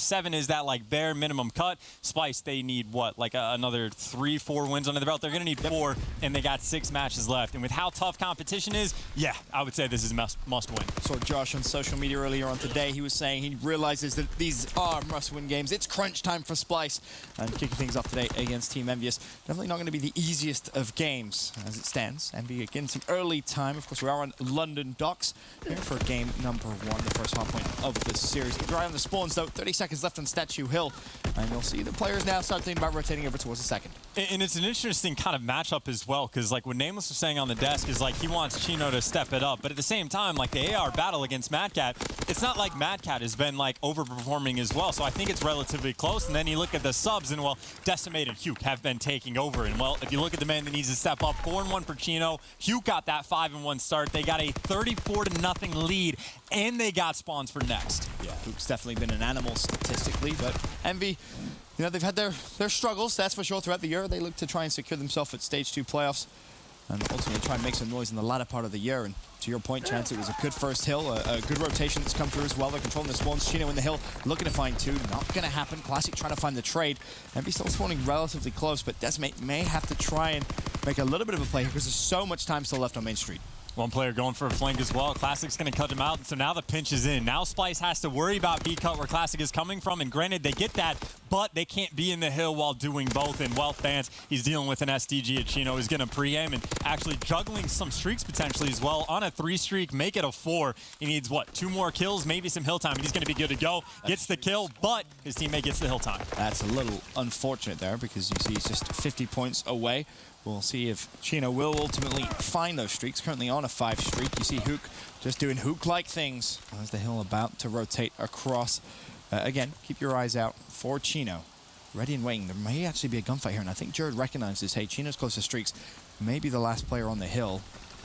7 is that like bare minimum cut. Splyce, they need what, like another 3-4 wins under the belt. They're going to need 4, and they got 6 matches left. And with how tough competition is, yeah, I would say this is must win. Saw Josh on social media earlier on today. He was saying he realizes that these are must-win games. It's crunch time for Splyce, and kicking things off today against Team EnVyUs. Definitely not going to be the easiest of games as it stands. EnVy getting some early time. Of course, we are on London docks here for game number 1, the first hard point of this series. Keep your eye on the spawns, though. 30 seconds left on Statue Hill, and you'll see the players now start thinking about rotating over towards the second. And it's an interesting kind of matchup as well, because like what Nameless was saying on the desk is like he wants Chino to step it up, but at the same time, like the AR battle against Mad Cat, it's not like Mad Cat has been like overperforming as well, so I think it's relatively close. And then you look at the subs, and well, Decimate and Huke have been taking over, and well, if you look at the man that needs to step up, 4-1 for Chino. Huke got that 5-1 start. They got a 34-0 lead, and they got spawns for next. Yeah, Huke's definitely been an animal statistically, but EnVy, you know, they've had their struggles, that's for sure, throughout the year. They look to try and secure themselves at Stage 2 playoffs and ultimately try and make some noise in the latter part of the year. And to your point, Chance, it was a good first hill, a good rotation that's come through as well. They're controlling the spawns. Chino in the hill, looking to find 2. Not going to happen. Classic trying to find the trade. EnVy still spawning relatively close, but Decimate may have to try and make a little bit of a play here because there's so much time still left on Main Street. One player going for a flank as well. Classic's going to cut him out, so now the pinch is in. Now Splyce has to worry about B-cut where Classic is coming from, and granted, they get that, but they can't be in the hill while doing both. And well, fans, he's dealing with an SDG at Chino. He's going to pre-aim and actually juggling some streaks potentially as well. On a 3 streak, make it a 4. He needs, what, 2 more kills, maybe some hill time, and he's going to be good to go. Gets the kill, but his teammate gets the hill time. That's a little unfortunate there because you see he's just 50 points away. We'll see if Chino will ultimately find those streaks. Currently on a 5 streak. You see Huke just doing Huke-like things as the hill about to rotate across. Again, keep your eyes out for Chino. Ready and waiting. There may actually be a gunfight here, and I think Jared recognizes, hey, Chino's close to streaks. Maybe the last player on the hill.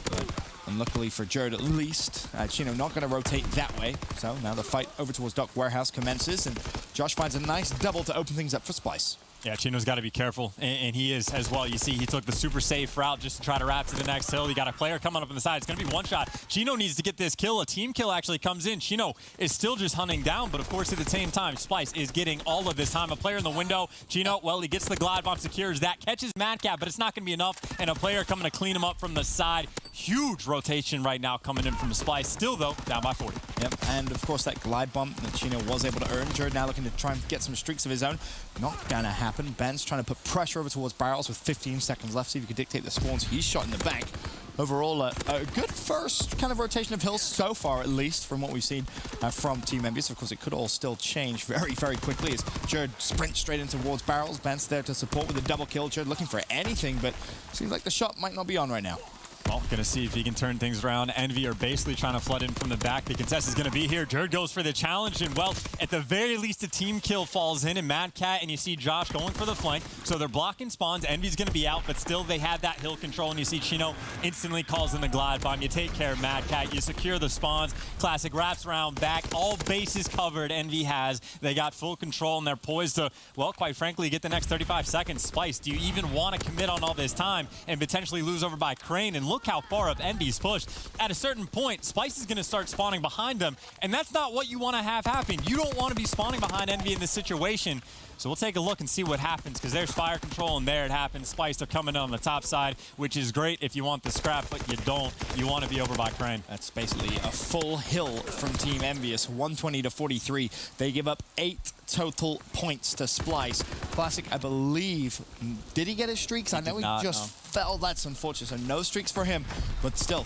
But unluckily for Jared, at least, Chino not going to rotate that way. So now the fight over towards Dock Warehouse commences, and Josh finds a nice double to open things up for Splyce. Yeah, Chino's got to be careful, and he is as well. You see, he took the super safe route just to try to wrap to the next hill. You got a player coming up on the side. It's going to be one shot. Chino needs to get this kill. A team kill actually comes in. Chino is still just hunting down, but of course, at the same time, Splyce is getting all of this time. A player in the window. Chino, well, he gets the glide bomb, secures that, catches Mad Cat, but it's not going to be enough, and a player coming to clean him up from the side. Huge rotation right now coming in from Splyce. Still, though, down by 40. Yep, and of course, that glide bump that Chino was able to earn. Jared now looking to try and get some streaks of his own. Not going to happen. Ben's trying to put pressure over towards Barrels with 15 seconds left. See if he can dictate the spawns. He's shot in the bank. Overall, a good first kind of rotation of hills so far, at least, from what we've seen from Team EnVyUs. Of course, it could all still change very, very quickly as Jared sprints straight in towards Barrels. Ben's there to support with a double kill. Jared looking for anything, but seems like the shot might not be on right now. Well, gonna see if he can turn things around. EnVy are basically trying to flood in from the back. The contest is gonna be here. Jared goes for the challenge, and well, at the very least, a team kill falls in, and Mad Cat, and you see Josh going for the flank. So they're blocking spawns. EnVy's gonna be out, but still they have that hill control, and you see Chino instantly calls in the glide bomb. You take care of Mad Cat, you secure the spawns. Classic wraps around back, all bases covered. EnVy has. They got full control, and they're poised to, well, quite frankly, get the next 35 seconds. Splyce, do you even want to commit on all this time and potentially lose over by Crane? And look how far up EnVy's pushed. At a certain point, Splyce is going to start spawning behind them, and that's not what you want to have happen. You don't want to be spawning behind EnVy in this situation. So we'll take a look and see what happens, because there's fire control, and there it happens. Splyce, they're coming on the top side, which is great if you want the scrap, but you don't. You want to be over by Crane. That's basically a full hill from Team EnVyUs, 120 to 43. They give up 8 total points to Splyce. Classic, I believe, did he get his streaks? I know he just fell. That's unfortunate. So no streaks for him, but still,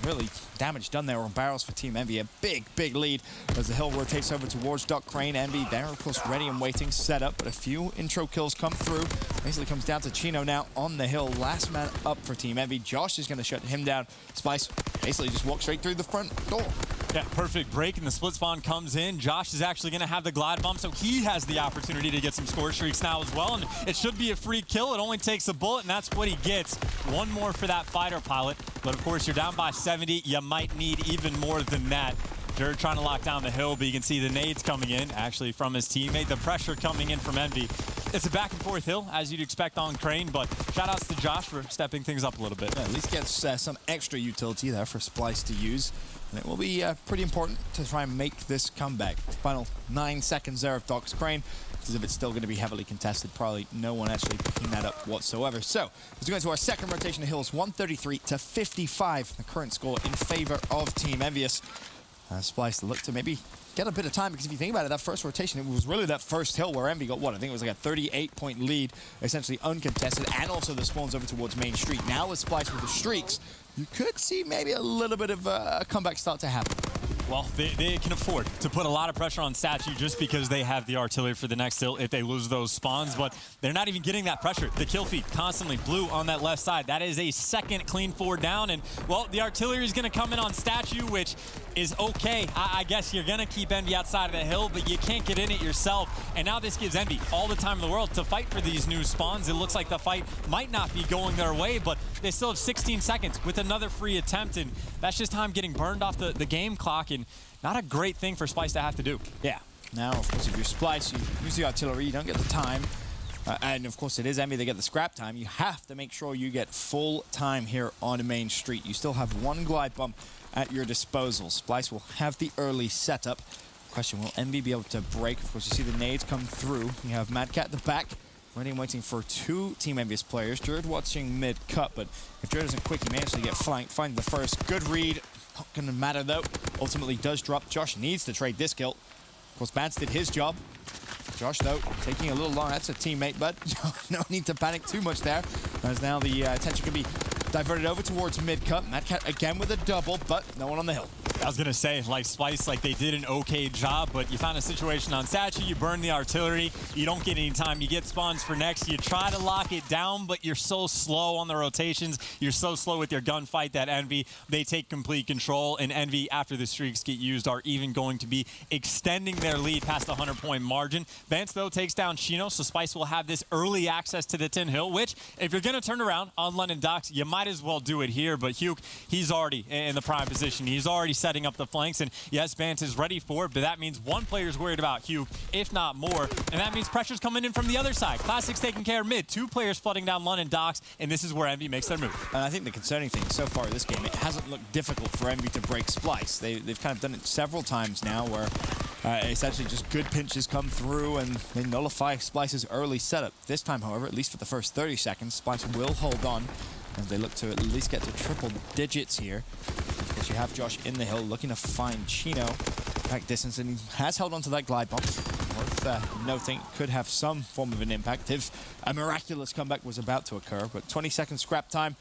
really damage done there on Barrels for Team EnVy. A big, big lead as the hill rotates over towards Dock Crane. EnVy there, of course, ready and waiting, set up, but a few intro kills come through. Basically comes down to Chino now on the hill. Last man up for Team EnVy. Josh is going to shut him down. Splyce basically just walks straight through the front door. Yeah, perfect break, and the split spawn comes in. Josh is actually going to have the glide bomb, so he has the opportunity to get some score streaks now as well, and it should be a free kill. It only takes a bullet, and that's what he gets. One more for that fighter pilot, but of course, you're down by 70. You might need even more than that. Jared trying to lock down the hill, but you can see the nades coming in, actually from his teammate. The pressure coming in from Envy. It's a back and forth hill, as you'd expect on Crane, but shout outs to Josh for stepping things up a little bit. Yeah, at least gets some extra utility there for Splyce to use. And it will be pretty important to try and make this comeback. Final 9 seconds there of Doc's Crane. As if it's still going to be heavily contested. Probably no one actually picking that up whatsoever. So, as we go into our second rotation of hills, 133-55. The current score in favor of Team EnVyUs. Splyce look to maybe get a bit of time, because if you think about it, that first rotation, it was really that first hill where Envy got what? I think it was like a 38-point lead, essentially uncontested, and also the spawns over towards Main Street. Now with Splyce with the streaks, you could see maybe a little bit of a comeback start to happen. Well, they can afford to put a lot of pressure on Statue just because they have the artillery for the next hill if they lose those spawns, but they're not even getting that pressure. The kill feed constantly blue on that left side. That is a second clean 4 down, and, well, the artillery is going to come in on Statue, which is okay. I guess you're going to keep Envy outside of the hill, but you can't get in it yourself, and now this gives Envy all the time in the world to fight for these new spawns. It looks like the fight might not be going their way, but they still have 16 seconds with another free attempt, and that's just time getting burned off the game clock, and not a great thing for Splyce to have to do. Yeah. Now, of course, if you're Splyce, you use the artillery, you don't get the time. And, of course, it is Envy that get the scrap time. You have to make sure you get full time here on Main Street. You still have 1 glide bump at your disposal. Splyce will have the early setup. Question, will Envy be able to break? Of course, you see the nades come through. You have Mad Cat at the back, ready and waiting for 2 Team EnVyUs players. Jared watching mid-cut, but if Jared isn't quick, he manages to get flanked. Find the first. Good read. Not going to matter, though. Ultimately does drop. Josh needs to trade this kill. Of course, Bance did his job. Josh, though, taking a little long. That's a teammate, but no need to panic too much there, as now the attention can be diverted over towards mid-cut. Mad Cat again with a double, but no one on the hill. I was going to say, like Splyce, like they did an okay job, but you found a situation on Statue, you burn the artillery, you don't get any time, you get spawns for next, you try to lock it down, but you're so slow on the rotations, you're so slow with your gunfight that Envy, they take complete control, and Envy, after the streaks get used, are even going to be extending their lead past the 100-point margin. Vance, though, takes down Chino, so Splyce will have this early access to the Tin Hill, which, if you're going to turn around on London Docks, you might as well do it here, but Hugh, he's already in the prime position. He's already setting up the flanks, and yes, Vance is ready for it, but that means 1 player's worried about Hugh, if not more, and that means pressure's coming in from the other side. Classic's taking care of mid, 2 players flooding down London Docks, and this is where Envy makes their move. And I think the concerning thing so far in this game, it hasn't looked difficult for Envy to break Splyce. They've kind of done it several times now, where essentially just good pinches come through and they nullify Splyce's early setup. This time, however, at least for the first 30 seconds, Splyce will hold on as they look to at least get to triple digits here. Of course, you have Josh in the hill looking to find Chino back distance, and he has held onto that glide bump. Worth noting, could have some form of an impact if a miraculous comeback was about to occur, but 20 seconds scrap time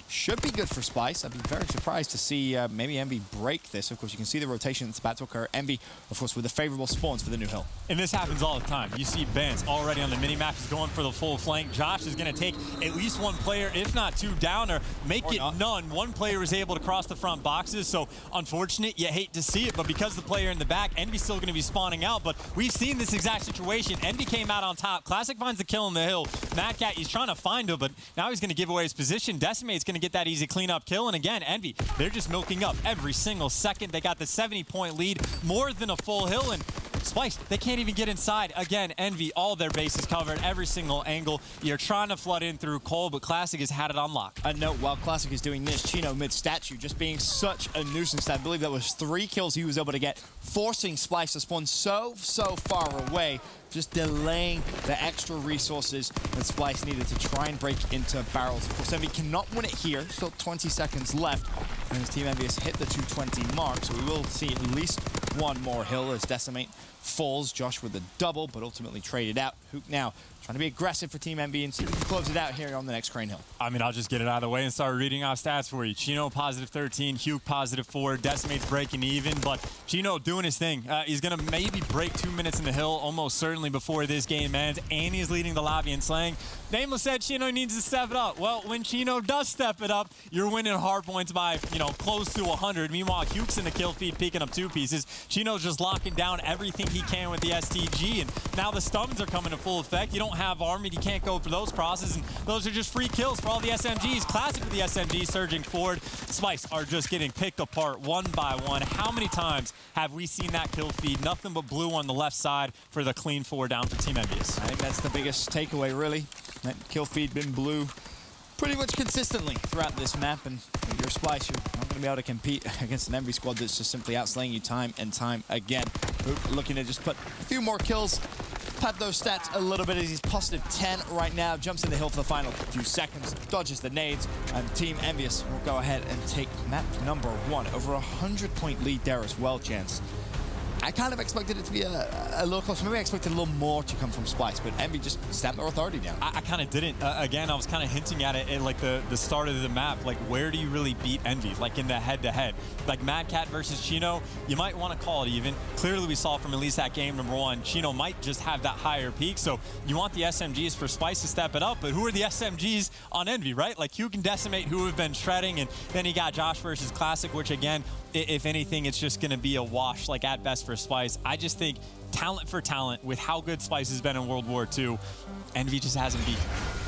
should be good for Splyce. I'd be very surprised to see maybe Envy break this. Of course, you can see the rotation that's about to occur. Envy, of course, with the favorable spawns for the new hill. And this happens all the time. You see Vance already on the mini-map is going for the full flank. Josh is going to take at least 1 player, if not 2 down, or make it none. 1 player is able to cross the front boxes, so unfortunate. You hate to see it, but because the player in the back, Envy's still going to be spawning out, but we've seen this exact situation. Envy came out on top. Classic finds the kill in the hill. Mad Cat, he's trying to find him, but now he's going to give away his position. Decimate's going to get that easy cleanup kill, and again, Envy, they're just milking up every single second. They got the 70-point lead, more than a full hill, and Splyce, they can't even get inside. Again, Envy, all their bases covered, every single angle. You're trying to flood in through Cole, but Classic has had it on lock. A note, while Classic is doing this, Chino mid-statue just being such a nuisance. I believe that was 3 kills he was able to get, forcing Splyce to spawn so far away, just delaying the extra resources that Splyce needed to try and break into barrels. Of course, Envy cannot win it here. Still 20 seconds left, and his Team EnVy has hit the 220 mark, so we will see at least 1 more hill as Decimate falls. Josh with a double, but ultimately traded out. Hook now trying to be aggressive for Team EnVy and see if we can close it out here on the next Crane Hill. I mean, I'll just get it out of the way and start reading off stats for you. Chino positive 13, Hugh positive 4, Decimate's breaking even, but Chino doing his thing. He's going to maybe break 2 minutes in the hill, almost certainly before this game ends, and he's leading the lobby in slaying. Nameless said Chino needs to step it up. Well, when Chino does step it up, you're winning hard points by, close to 100. Meanwhile, Hugh's in the kill feed, picking up 2 pieces. Chino's just locking down everything he can with the STG, and now the stuns are coming to full effect. You don't have Armin, you can't go for those crosses, and those are just free kills for all the SMGs. Classic with the SMG surging forward. Splyce are just getting picked apart one by one. How many times have we seen that kill feed? Nothing but blue on the left side for the clean 4 down for Team EnVyUs. I think that's the biggest takeaway, really. That kill feed been blue pretty much consistently throughout this map, and if you're Splyce, you're not going to be able to compete against an Envy squad that's just simply outslaying you time and time again. Hook looking to just put a few more kills, pad those stats a little bit as he's positive 10 right now, jumps in the hill for the final few seconds, dodges the nades, and Team EnVyUs will go ahead and take map number 1. Over 100-point lead there as well, Chance. I kind of expected it to be a little closer. Maybe I expected a little more to come from Splyce, but Envy just stamped their authority down. I kind of didn't. Again, I was kind of hinting at it at like the start of the map. Like, where do you really beat Envy? Like in the head-to-head. Like Mad Cat versus Chino, you might want to call it even. Clearly, we saw from at least that game number 1, Chino might just have that higher peak. So you want the SMGs for Splyce to step it up, but who are the SMGs on Envy, right? Like, who can decimate who have been shredding, and then you got Josh versus Classic, which again, if anything, it's just going to be a wash, like at best for Splyce. I just think talent for talent, with how good Splyce has been in World War II, Envy just hasn't beat.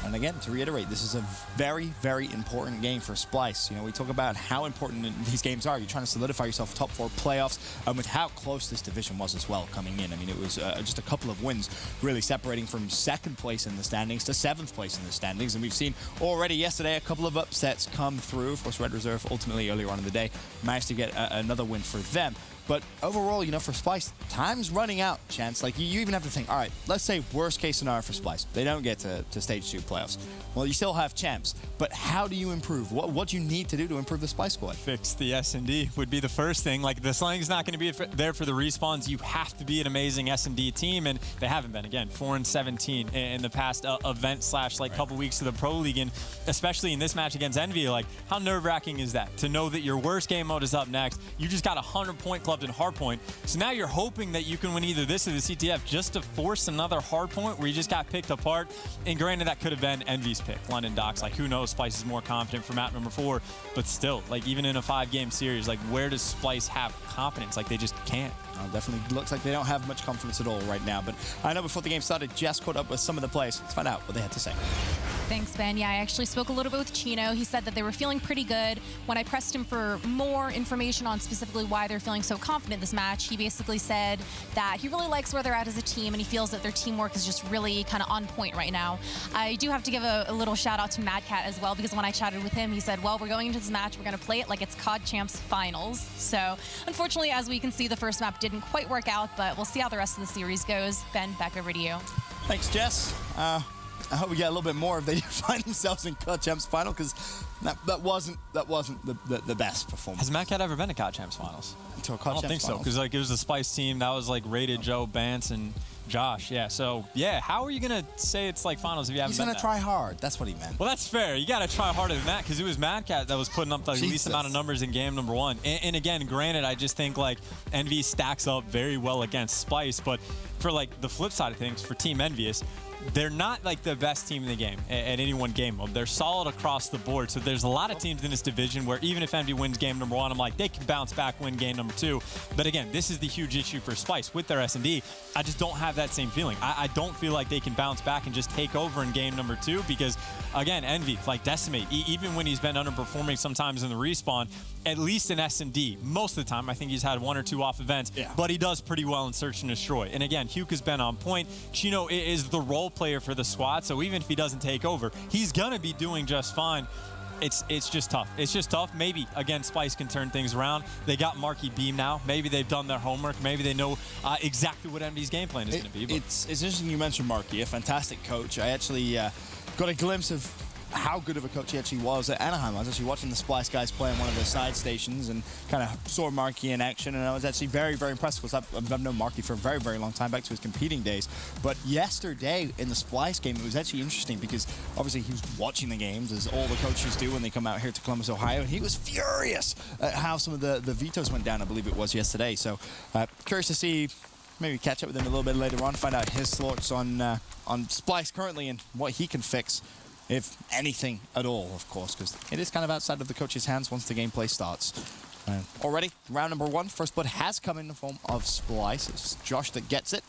And again, to reiterate, this is a very, very important game for Splyce. You know, we talk about how important these games are. You're trying to solidify yourself top 4 playoffs, and with how close this division was as well coming in. I mean, it was just a couple of wins really separating from 2nd place in the standings to 7th place in the standings. And we've seen already yesterday a couple of upsets come through. Of course, Red Reserve ultimately earlier on in the day managed to get another win for them. But overall, you know, for Splyce, time's running out, Chance. Like, you even have to think, all right, let's say worst case scenario for Splyce. They don't get to stage 2 playoffs. Well, you still have champs, but how do you improve? What do you need to do to improve the Splyce squad? Fix the S&D would be the first thing. Like, the slang's not going to be there for the respawns. You have to be an amazing S&D team, and they haven't been. Again, 4-17 in the past event / like couple weeks of the Pro League, and especially in this match against Envy. Like, how nerve-wracking is that to know that your worst game mode is up next? You just got a 100-point clubbed in hardpoint, so now you're hoping that you can win either this or the CTF just to force another hardpoint where you just got picked apart. And granted, that could have been Envy's pick, London Docks. Like, who knows? Splyce is more confident for map number 4, but still, like, even in a 5-game series, like, where does Splyce have confidence? Like, they just can't. Definitely looks like they don't have much confidence at all right now. But I know before the game started, Jess caught up with some of the players. Let's find out what they had to say. Thanks, Ben. Yeah, I actually spoke a little bit with Chino. He said that they were feeling pretty good. When I pressed him for more information on specifically why they're feeling so confident this match, he basically said that he really likes where they're at as a team, and he feels that their teamwork is just really kind of on point right now. I do have to give a little shout out to Mad Cat as well, because when I chatted with him, he said, well, we're going into this match, we're going to play it like it's COD Champs Finals. So unfortunately, as we can see, the first map didn't quite work out, but we'll see how the rest of the series goes. Ben, back over to you. Thanks, Jess. I hope we get a little bit more if they find themselves in COD Champs Final, because that wasn't the best performance. Has Mad Cat ever been to COD Champs Finals? To a COD I don't Champs think so, Finals? because like it was the Splyce team that was like rated Joe, Bance, and Josh. Yeah, so yeah, how are you gonna say it's like finals if you haven't He's been gonna there? try hard. That's what he meant. Well, that's fair. You got to try harder than that, because it was Mad Cat that was putting up the least amount of numbers in game number 1. And again, granted, I just think like Envy stacks up very well against Splyce, but for like the flip side of things, for Team EnVyUs, they're not like the best team in the game at any one game mode. They're solid across the board. So there's a lot of teams in this division where even if Envy wins game number 1, I'm like, they can bounce back, win game number 2. But again, this is the huge issue for Splyce with their S&D. I just don't have that same feeling. I don't feel like they can bounce back and just take over in game number 2, because again, Envy, like decimate, even when he's been underperforming sometimes in the respawn, at least in S&D, most of the time, I think he's had 1 or 2 off events, but he does pretty well in Search and Destroy. And again, Huke has been on point. Chino is the role player for the squad, so even if he doesn't take over, he's gonna be doing just fine. It's just tough. It's just tough. Maybe, again, Splyce can turn things around. They got Marky Beam now. Maybe they've done their homework. Maybe they know exactly what MD's game plan is going to be. But It's interesting you mentioned Marky, a fantastic coach. I actually got a glimpse of how good of a coach he actually was at Anaheim. I was actually watching the Splyce guys play on one of the side stations and kind of saw Marky in action, and I was actually very, very impressed, because I've known Marky for a very, very long time, back to his competing days. But yesterday in the Splyce game, it was actually interesting, because obviously he was watching the games, as all the coaches do when they come out here to Columbus, Ohio, and he was furious at how some of the vetoes went down, I believe it was yesterday. So curious to see, maybe catch up with him a little bit later on, find out his thoughts on Splyce currently and what he can fix, if anything at all, of course, because it is kind of outside of the coach's hands once the gameplay starts. Already, round number 1, first blood has come in the form of Splyce. It's Josh that gets it.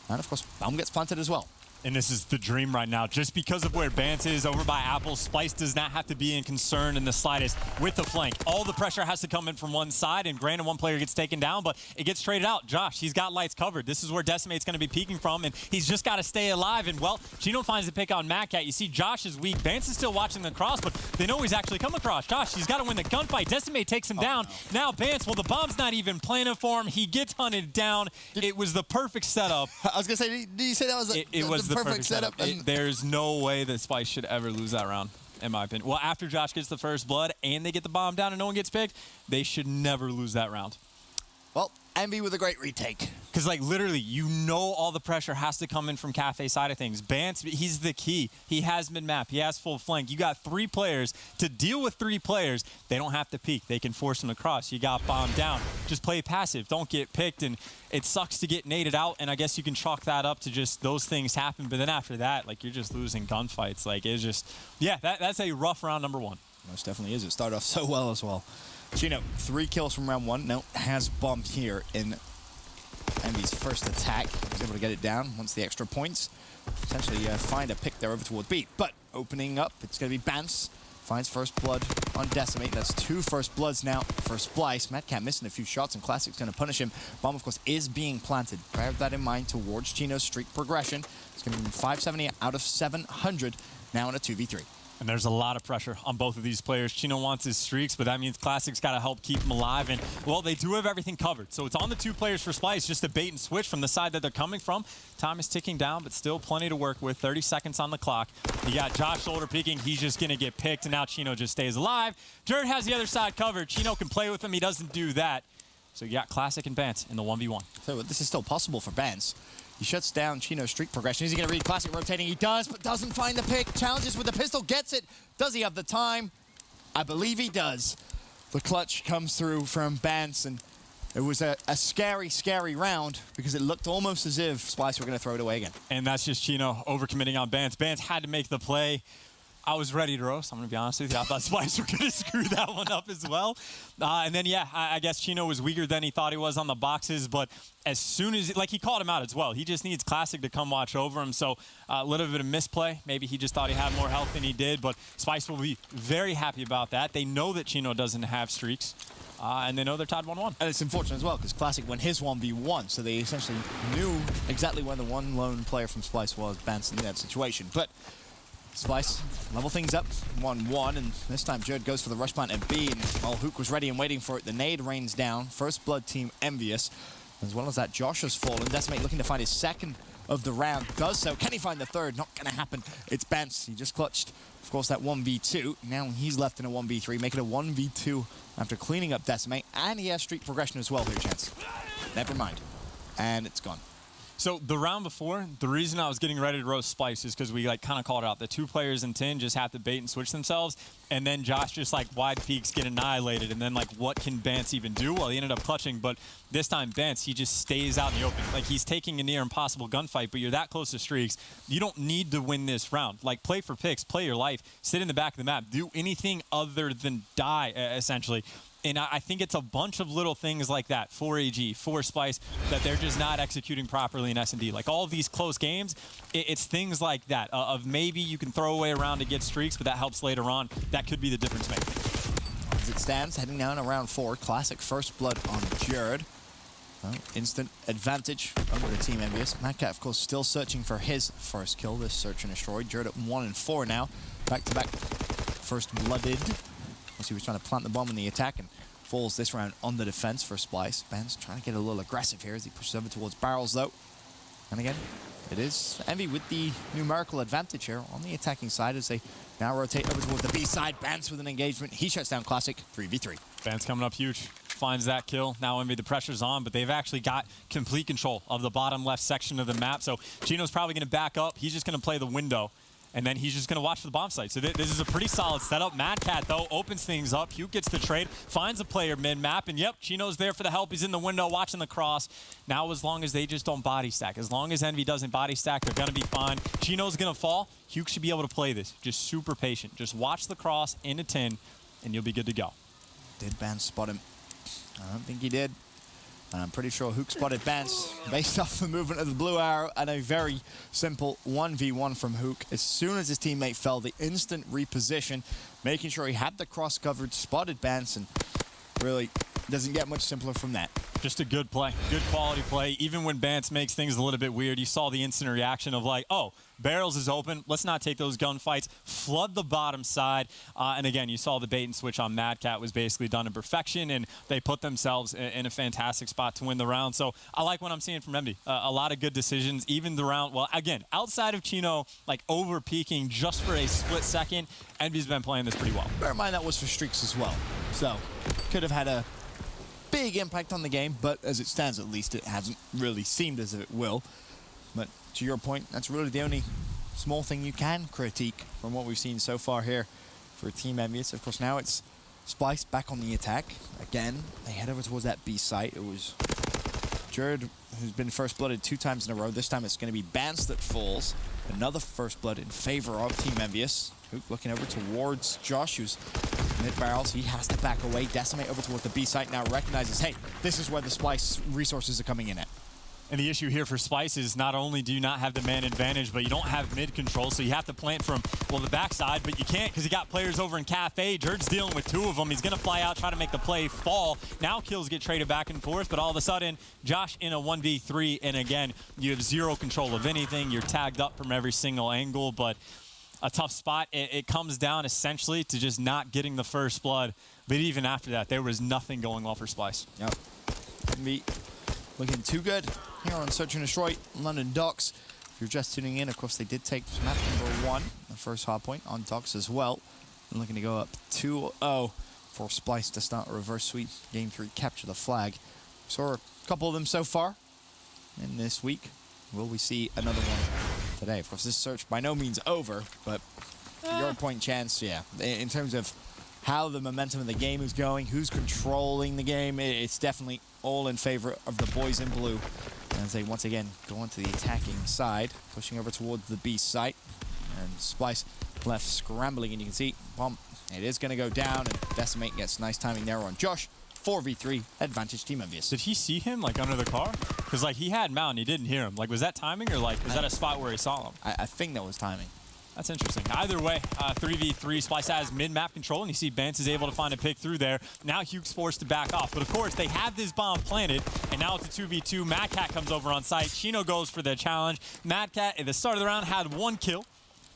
And of course, Baum gets planted as well. And this is the dream right now. Just because of where Bance is over by Apple, Splyce does not have to be in concern in the slightest with the flank. All the pressure has to come in from one side, and granted, one player gets taken down, but it gets traded out. Josh, he's got lights covered. This is where Decimate's going to be peeking from, and he's just got to stay alive. And, well, Chino finds the pick on Mad Cat. You see Josh is weak. Bance is still watching the cross, but they know he's actually come across. Josh, he's got to win the gunfight. Decimate takes him down. No. Now Bance, well, the bomb's not even planning for him. He gets hunted down. It was the perfect setup. I was going to say, did you say that was the perfect setup? There's no way that Splyce should ever lose that round, in my opinion. Well, after Josh gets the first blood and they get the bomb down and no one gets picked, they should never lose that round. Well, Envy with a great retake. Because, like, literally, you know all the pressure has to come in from Cafe side of things. Bance, he's the key. He has mid-map. He has full flank. You got 3 players. To deal with 3 players, they don't have to peek. They can force them to cross. You got bombed down. Just play passive. Don't get picked. And it sucks to get naded out, and I guess you can chalk that up to just those things happen. But then after that, like, you're just losing gunfights. Like, it's just, yeah, that's a rough round number 1. Most definitely is. It started off so well as well. Chino, 3 kills from round 1. Now has bombed here in Envy's first attack. He's able to get it down once the extra points. Potentially find a pick there over towards B. But opening up, it's going to be Bance. Finds first blood on Decimate. That's 2 first bloods now for Splyce. Mad Cat missing a few shots, and Classic's going to punish him. Bomb, of course, is being planted. Bear that in mind towards Chino's streak progression. It's going to be 570 out of 700 now in a 2v3. And there's a lot of pressure on both of these players. Chino wants his streaks, but that means Classic's got to help keep him alive. And, well, they do have everything covered. So it's on the 2 players for Splyce, just a bait and switch from the side that they're coming from. Time is ticking down, but still plenty to work with. 30 seconds on the clock. You got Josh shoulder peeking. He's just going to get picked, and now Chino just stays alive. Dirt has the other side covered. Chino can play with him. He doesn't do that. So you got Classic and Bance in the 1v1. So this is still possible for Bance. He shuts down Chino's streak progression. Is he going to read Classic rotating? He does, but doesn't find the pick. Challenges with the pistol, gets it. Does he have the time? I believe he does. The clutch comes through from Bance, and it was a scary, scary round because it looked almost as if Splyce were going to throw it away again. And that's just Chino overcommitting on Bance. Bance had to make the play. I was ready to roast. I'm going to be honest with you. I thought Splyce were going to screw that one up as well. And then, yeah, I guess Chino was weaker than he thought he was on the boxes. But as soon as, like, he called him out as well. He just needs Classic to come watch over him. So a little bit of misplay. Maybe he just thought he had more health than he did. But Splyce will be very happy about that. They know that Chino doesn't have streaks. And they know they're tied 1-1. And it's unfortunate as well because Classic won his 1v1. So they essentially knew exactly where the one lone player from Splyce was, Bance, in that situation. But Splyce level things up, 1-1, and this time Jared goes for the rush plant at B, and while Hook was ready and waiting for it, the nade rains down. First blood team EnVyUs, as well as that Josh has fallen. Decimate looking to find his second of the round, does so. Can he find the third? Not gonna happen. It's Bance, he just clutched, of course, that 1v2. Now he's left in a 1v3, make it a 1v2 after cleaning up Decimate, and he has streak progression as well here, Chance. Never mind. And it's gone. So the round before, the reason I was getting ready to roast Splyce is because we like kind of called it out. The 2 players in 10 just have to bait and switch themselves, and then Josh just like wide peaks get annihilated, and then like what can Bance even do? Well, he ended up clutching, but this time Bance, he just stays out in the open. Like he's taking a near impossible gunfight, but you're that close to streaks. You don't need to win this round. Like play for picks, play your life, sit in the back of the map, do anything other than die, essentially. And I think it's a bunch of little things like that for AG, for Splyce, that they're just not executing properly in S&D. Like all of these close games, it's things like that of maybe you can throw away a round to get streaks, but that helps later on. That could be the difference maker. As it stands, heading down to round 4, Classic first blood on Jared. Well, instant advantage over the team EnVyUs. Mad Cat, of course, still searching for his first kill. This search and destroy. Jared at 1-4 now. Back-to-back first blooded. He was trying to plant the bomb in the attack and falls this round on the defense for Splyce. Bance trying to get a little aggressive here as he pushes over towards barrels, though. And again, it is Envy with the numerical advantage here on the attacking side as they now rotate over towards the B side. Bance with an engagement. He shuts down Classic 3v3. Bance coming up huge. Finds that kill. Now Envy, the pressure's on, but they've actually got complete control of the bottom left section of the map. So Chino's probably going to back up. He's just going to play the window. And then he's just going to watch for the bomb site. So this is a pretty solid setup. Mad Cat, though, opens things up. Hugh gets the trade, finds a player mid-map, and yep, Chino's there for the help. He's in the window watching the cross. Now, as long as they just don't body stack, as long as Envy doesn't body stack, they're going to be fine. Chino's going to fall. Hugh should be able to play this. Just super patient. Just watch the cross in a 10, and you'll be good to go. Did Bance spot him? I don't think he did. And I'm pretty sure Hook spotted Bance based off the movement of the blue arrow and a very simple 1v1 from Hook. As soon as his teammate fell, the instant reposition, making sure he had the cross coverage, spotted Bance, and really doesn't get much simpler from that. Just a good play, good quality play. Even when Bance makes things a little bit weird, you saw the instant reaction of like, oh, barrels is open. Let's not take those gunfights. Flood the bottom side. And again, you saw the bait and switch on Mad Cat was basically done in perfection, and they put themselves in a fantastic spot to win the round. So I like what I'm seeing from EnVy. A lot of good decisions, even the round. Well, again, outside of Chino, like over peaking just for a split second, EnVy's been playing this pretty well. Bear in mind that was for streaks as well. So could have had a big impact on the game, but as it stands, at least, it hasn't really seemed as if it will. But to your point, that's really the only small thing you can critique from what we've seen so far here for Team EnVyUs. Of course, now it's Splyce back on the attack. Again, they head over towards that B site. It was Jared who's been first blooded 2 times in a row. This time it's going to be Bance that falls. Another first blood in favor of Team EnVyUs. Hook looking over towards Josh, who's mid-barrels. He has to back away. Decimate over towards the B site. Now recognizes, hey, this is where the Splyce resources are coming in at. And the issue here for Splyce is not only do you not have the man advantage, but you don't have mid control, so you have to plant from, well, the backside, but you can't because you got players over in Cafe. Jerd's dealing with 2 of them. He's going to fly out, try to make the play fall. Now kills get traded back and forth, but all of a sudden, Josh in a 1v3, and again, you have 0 control of anything. You're tagged up from every single angle, but a tough spot. It comes down essentially to just not getting the first blood, but even after that, there was nothing going well for Splyce. Yep. EnVy looking too good here on Search and Destroy London Docks. If you're just tuning in, of course, they did take map number 1, the first hard point on Docks as well. And looking to go up 2-0 for Splyce to start a reverse sweep. Game 3, capture the flag. Saw a couple of them so far in this week. Will we see another one today? Of course, this search by no means over, but your point, Chance, yeah. In terms of how the momentum of the game is going, who's controlling the game, it's definitely all in favor of the boys in blue. As they once again go onto the attacking side, pushing over towards the B site. And Splyce left scrambling, and you can see, bomb, it is going to go down, and Decimate gets nice timing there on Josh. 4v3, advantage Team EnVyUs. Did he see him, like, under the car? Because, like, he had Mount and he didn't hear him. Like, was that timing, or, like, was that a spot where he saw him? I think that was timing. That's interesting. Either way, 3v3, Splyce has mid-map control, and you see Bance is able to find a pick through there. Now Huke's forced to back off. But, of course, they have this bomb planted, and now it's a 2v2. Mad Cat comes over on site. Chino goes for the challenge. Mad Cat, at the start of the round, had 1 kill.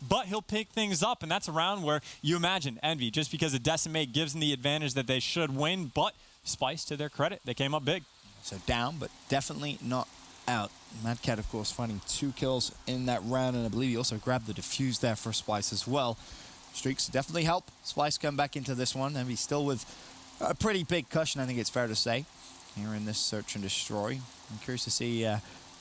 But he'll pick things up, and that's a round where you imagine EnVy, just because the Decimate gives them the advantage that they should win, but Splyce, to their credit, they came up big. So down, but definitely not out. Mad Cat, of course, finding 2 kills in that round, and I believe he also grabbed the defuse there for Splyce as well. Streaks definitely help Splyce come back into this one, and he's still with a pretty big cushion, I think it's fair to say, here in this Search and Destroy. I'm curious to see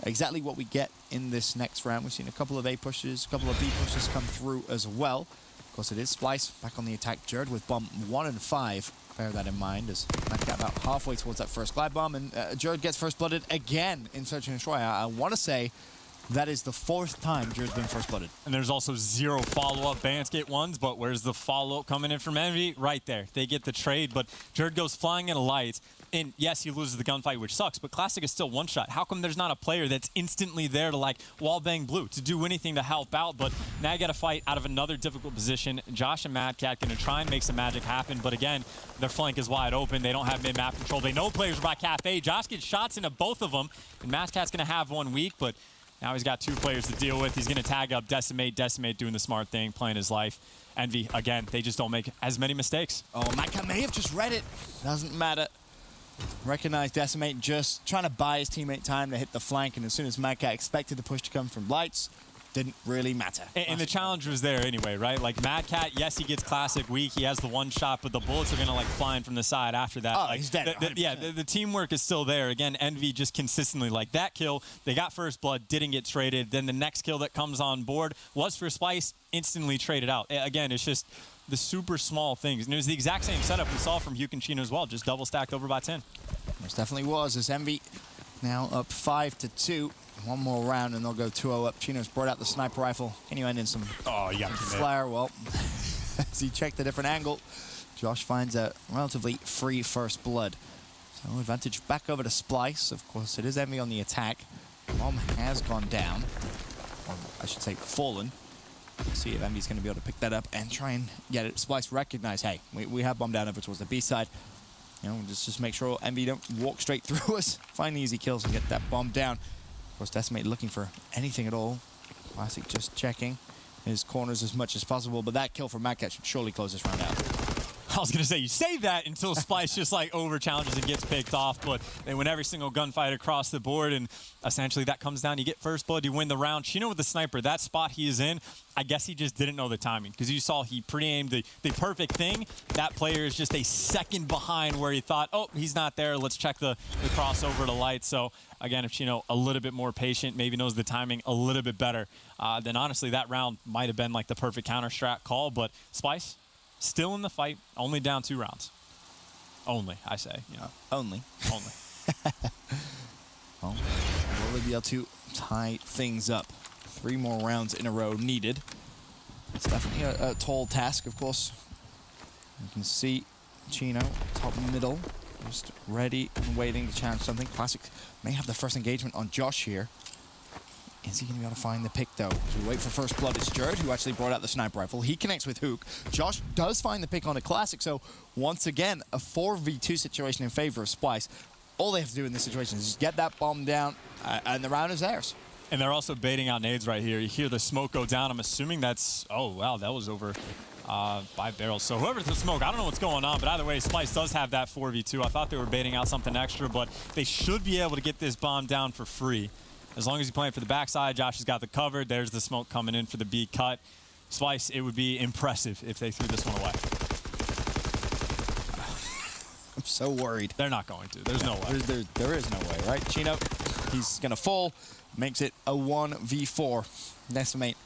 exactly what we get in this next round. We've seen a couple of A pushes, a couple of B pushes come through as well. Of course, it is Splyce back on the attack. Jared with bomb 1 and 5. Bear that in mind as Mad Cat about halfway towards that first glide bomb, and Jared gets first blooded again in Search and Destroy. I want to say that is the 4th time Jared's been first blooded. And there's also 0 follow-up Bance get ones, but where's the follow-up coming in from EnVy? Right there. They get the trade, but Jared goes flying into lights. And yes, he loses the gunfight, which sucks, but Classic is still 1-shot. How come there's not a player that's instantly there to, like, wallbang blue, to do anything to help out? But now you got to fight out of another difficult position. Josh and Mad Cat going to try and make some magic happen, but again, their flank is wide open. They don't have mid-map control. They know players are by Cafe. Josh gets shots into both of them, and Mad Cat's going to have 1 weak, but now he's got 2 players to deal with. He's going to tag up Decimate. Decimate doing the smart thing, playing his life. EnVy, again, they just don't make as many mistakes. Oh, Mad Cat may have just read it. Doesn't matter. Recognize Decimate just trying to buy his teammate time to hit the flank, and as soon as Mad Cat expected the push to come from lights, didn't really matter. And the challenge was there anyway, right? Like, Mad Cat, yes, he gets Classic weak. He has the 1 shot, but the bullets are going to, like, flying from the side after that. Oh, like, he's dead. The teamwork is still there. Again, EnVy just consistently, like, that kill, they got first blood, didn't get traded. Then the next kill that comes on board was for Splyce, instantly traded out. Again, it's just the super small things. And it was the exact same setup we saw from Huke and Chino as well, just double stacked over by 10. This definitely was, as EnVy now up 5-2. 1 more round and they'll go 2-0 up. Chino's brought out the sniper rifle. Can you end in some flare? Well, as he checked a different angle, Josh finds a relatively free first blood. So advantage back over to Splyce. Of course, it is EnVy on the attack. Bomb has gone down. Or I should say fallen. We'll see if EnVy's going to be able to pick that up and try and get it. Splyce recognize, hey, we have bomb down over towards the B side. You know, just make sure EnVy don't walk straight through us. Find the easy kills and get that bomb down. Of course, Decimate looking for anything at all. Classic just checking his corners as much as possible, but that kill from MadCat should surely close this round out. I was going to say, you say that until Splyce just like over challenges and gets picked off, but they win every single gunfight across the board, and essentially that comes down, you get first blood, you win the round. Chino with the sniper, that spot he is in, I guess he just didn't know the timing, because you saw he pre-aimed the perfect thing. That player is just a second behind where he thought, oh, he's not there, let's check the crossover to light. So again, if Chino a little bit more patient, maybe knows the timing a little bit better, then honestly that round might have been like the perfect counter-strat call, but Splyce, still in the fight, only down 2 rounds. Only, I say. You know. Only. Only. Well, will they be able to tie things up? 3 more rounds in a row needed. It's definitely a tall task, of course. You can see Chino, top middle, just ready and waiting to challenge something. Classic may have the first engagement on Josh here. Is he going to be able to find the pick, though? As we wait for first blood, it's Jared who actually brought out the sniper rifle. He connects with Hook. Josh does find the pick on a Classic, so once again, a 4v2 situation in favor of Splyce. All they have to do in this situation is just get that bomb down, and the round is theirs. And they're also baiting out nades right here. You hear the smoke go down. I'm assuming that's, oh, wow, that was over 5 barrels. So whoever's the smoke, I don't know what's going on, but either way, Splyce does have that 4v2. I thought they were baiting out something extra, but they should be able to get this bomb down for free. As long as he's playing for the backside, Josh has got the cover. There's the smoke coming in for the B cut. Splyce, it would be impressive if they threw this one away. I'm so worried. They're not going to. There's no way. There is no way, right? Chino, he's going to fall. Makes it a 1v4. Decimate,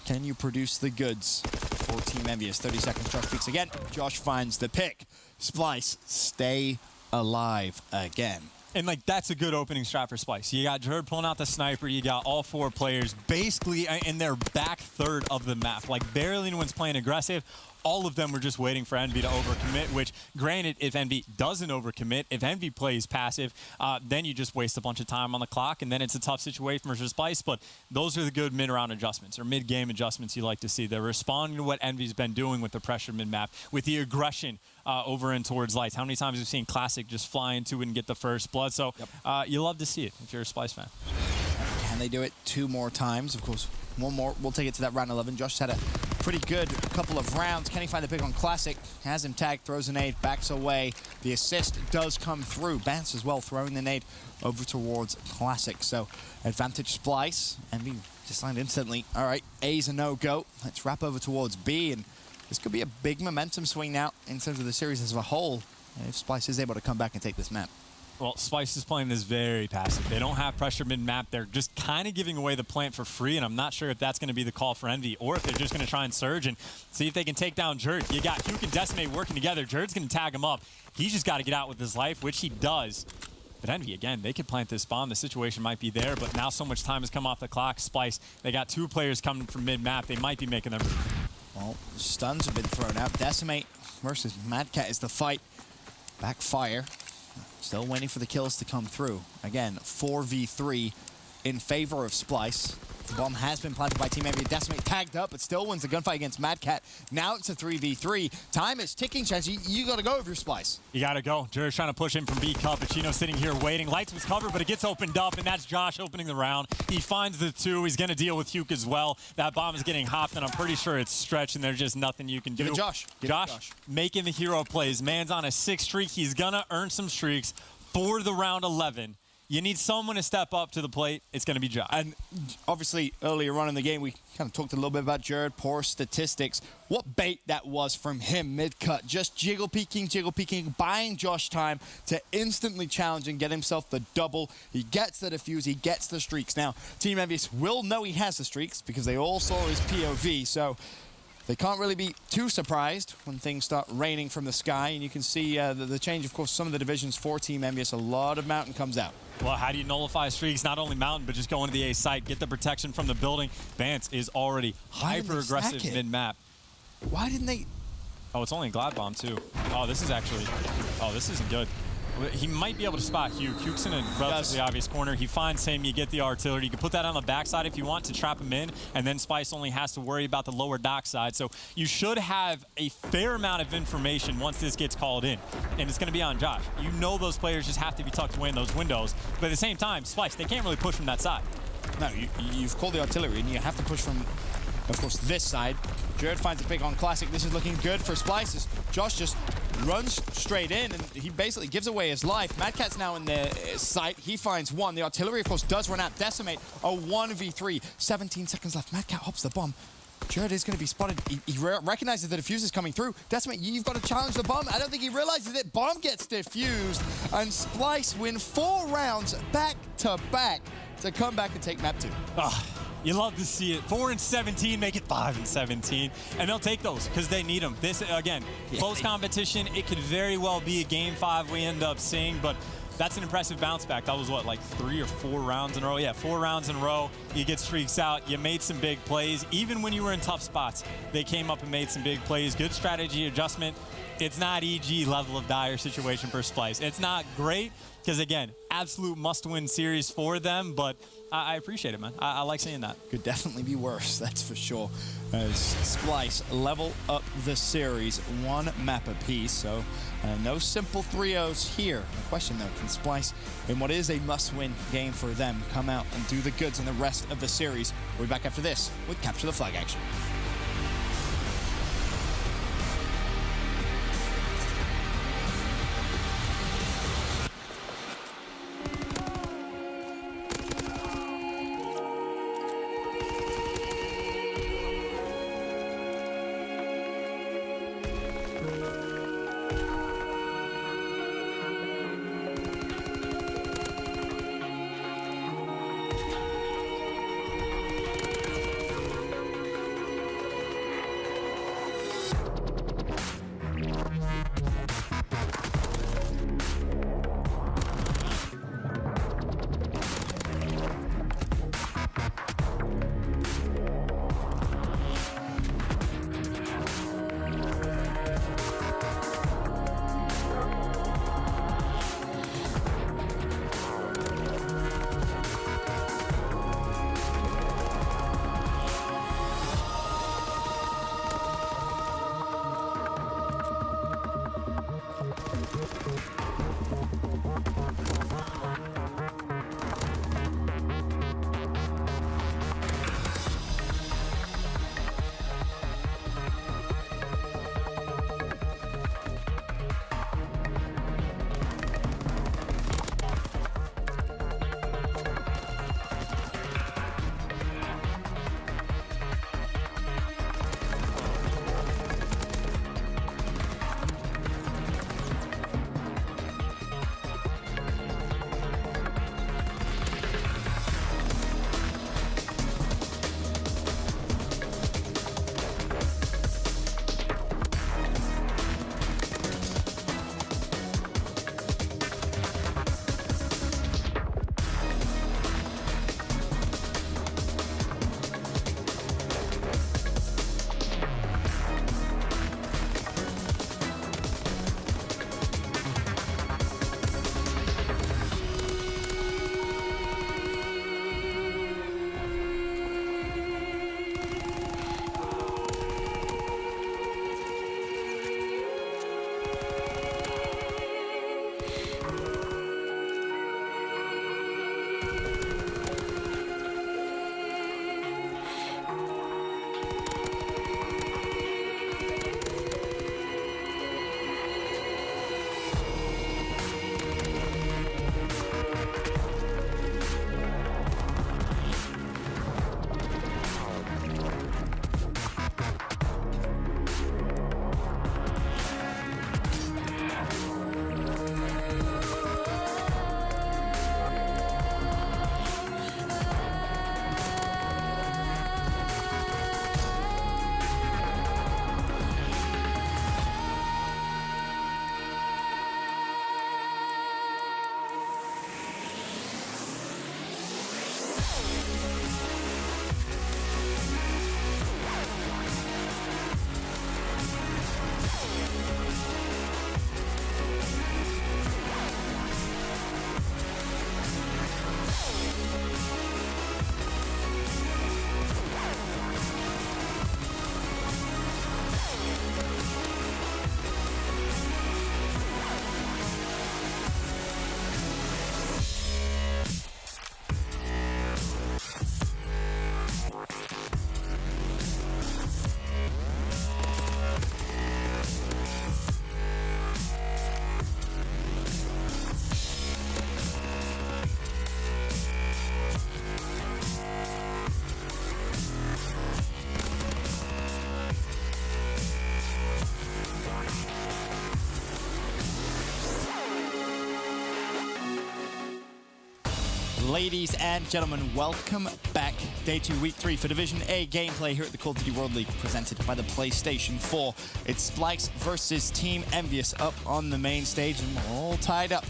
can you produce the goods for Team EnVyUs? 30 seconds, Josh peeks again. Josh finds the pick. Splyce, stay alive again. And, like, that's a good opening strat for Splyce. You got Jared pulling out the sniper. You got all 4 players basically in their back third of the map. Like, barely anyone's playing aggressive. All of them were just waiting for EnVy to overcommit, which, granted, if EnVy doesn't overcommit, if EnVy plays passive, then you just waste a bunch of time on the clock, and then it's a tough situation for Splyce. But those are the good mid-round adjustments, or mid-game adjustments you like to see. They're responding to what EnVy's been doing with the pressure mid-map, with the aggression over and towards lights. How many times have we seen Classic just fly into it and get the first blood? So you love to see it if you're a Splyce fan. Can they do it 2 more times? Of course, 1 more. We'll take it to that round 11. Josh had a pretty good couple of rounds. Can he find the pick on Classic? Has him tagged, throws a nade, backs away. The assist does come through. Bance as well, throwing the nade over towards Classic. So advantage Splyce. EnVy decided instantly, all right, A's a no-go. Let's wrap over towards B, and this could be a big momentum swing now in terms of the series as a whole, if Splyce is able to come back and take this map. Well, Splyce is playing this very passive. They don't have pressure mid-map. They're just kind of giving away the plant for free, and I'm not sure if that's going to be the call for EnVy, or if they're just going to try and surge and see if they can take down Jared. You got Huke and Decimate working together. Jared's going to tag him up. He's just got to get out with his life, which he does. But EnVy, again, they could plant this bomb. The situation might be there, but now so much time has come off the clock. Splyce, they got 2 players coming from mid-map. They might be making them. Well, stuns have been thrown out. Decimate versus MadCat is the fight. Backfire. Still waiting for the kills to come through. Again, 4v3 in favor of Splyce. The bomb has been planted by Team EnVy. Decimate tagged up, but still wins the gunfight against MadCat. Now it's a 3v3. Time is ticking, Chance. You got to go if you're Splyce. You got to go. Jared's trying to push in from B cup. Chino sitting here waiting. Lights was covered, but it gets opened up, and that's Josh opening the round. He finds the 2. He's going to deal with Huke as well. That bomb is getting hopped, and I'm pretty sure it's stretched, and there's just nothing you can do. Give it Josh. Josh making the hero plays. Man's on a 6 streak. He's going to earn some streaks for the round 11. You need someone to step up to the plate. It's going to be Josh. And obviously, earlier on in the game, we kind of talked a little bit about Jared, poor statistics. What bait that was from him mid-cut. Just jiggle peeking, buying Josh time to instantly challenge and get himself the double. He gets the defuse, he gets the streaks. Now, Team EnVyUs will know he has the streaks because they all saw his POV, so they can't really be too surprised when things start raining from the sky, and you can see the change, of course, some of the divisions for Team EnVyUs. A lot of Mountain comes out. Well, how do you nullify streaks? Not only Mountain, but just go into the A site, get the protection from the building. Bance is already hyper-aggressive mid-map. Why didn't they? Oh, it's only a Glad Bomb, too. Oh, this is actually... Oh, this isn't good. He might be able to spot Hugh. Hugh's in a relatively obvious corner. He finds him. You get the artillery. You can put that on the backside if you want to trap him in, and then Splyce only has to worry about the lower dock side. So you should have a fair amount of information once this gets called in, and it's going to be on Josh. You know those players just have to be tucked away in those windows, but at the same time, Splyce, they can't really push from that side. No, you've called the artillery, and you have to push from, of course, this side. Jared finds a pick on Classic. This is looking good for Splyce as Josh just runs straight in, and he basically gives away his life. Mad Cat's now in the sight. He finds one. The artillery, of course, does run out. Decimate, a 1v3. 17 seconds left. Mad Cat hops the bomb. Jared is going to be spotted. He recognizes the defuse is coming through. Decimate, you've got to challenge the bomb. I don't think he realizes it. Bomb gets defused, and Splyce win 4 rounds back-to-back to come back and take map 2. You love to see it. 4 and 17, make it 5 and 17. And they'll take those because they need them. This, again, close competition. It could very well be a game 5 we end up seeing, but that's an impressive bounce back. That was what, like 3 or 4 rounds in a row? Yeah, 4 rounds in a row. You get streaks out. You made some big plays. Even when you were in tough spots, they came up and made some big plays. Good strategy adjustment. It's not EG level of dire situation for Splyce. It's not great because, again, absolute must-win series for them, but I appreciate it, man. I like seeing that. Could definitely be worse, that's for sure. As Splyce level up the series, 1 map apiece, so no simple 3-0s here. The question, though, can Splyce, in what is a must-win game for them, come out and do the goods in the rest of the series? We'll be back after this with Capture the Flag action. Ladies and gentlemen, welcome back. Day 2, Week 3 for Division A gameplay here at the Call of Duty World League, presented by the PlayStation 4. It's Splyce versus Team EnVyUs up on the main stage, and we're all tied up.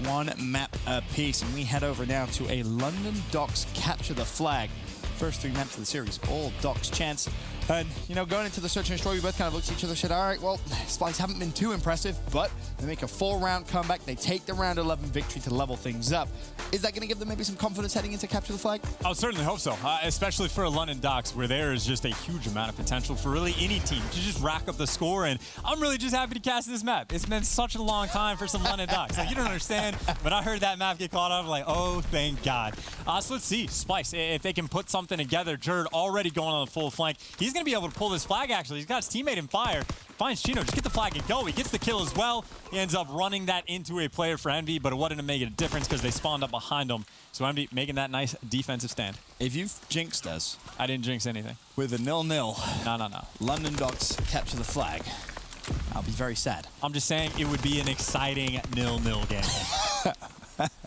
One map apiece, and we head over now to a London Docks Capture the Flag. First 3 maps of the series, all Docks chance. And, you know, going into the search and destroy, we both kind of looked at each other and said, all right, well, Splyce haven't been too impressive, but they make a 4-round comeback. They take the round 11 victory to level things up. Is that going to give them maybe some confidence heading into Capture the Flag? I would certainly hope so, especially for London Docks, where there is just a huge amount of potential for really any team to just rack up the score. And I'm really just happy to cast this map. It's been such a long time for some London Docks. Like, you don't understand, but I heard that map get caught up, I'm like, oh, thank God. So let's see, Splyce, if they can put something together. Jared already going on the full flank. He's going to be able to pull this flag, actually. He's got his teammate in fire. Finds Chino, just get the flag and go. He gets the kill as well. He ends up running that into a player for Envy, but it wasn't to make a difference because they spawned up behind him. So Envy making that nice defensive stand. If you've jinxed us... I didn't jinx anything. With a 0-0. No. London Docks Capture the Flag. I'll be very sad. I'm just saying it would be an exciting 0-0 game.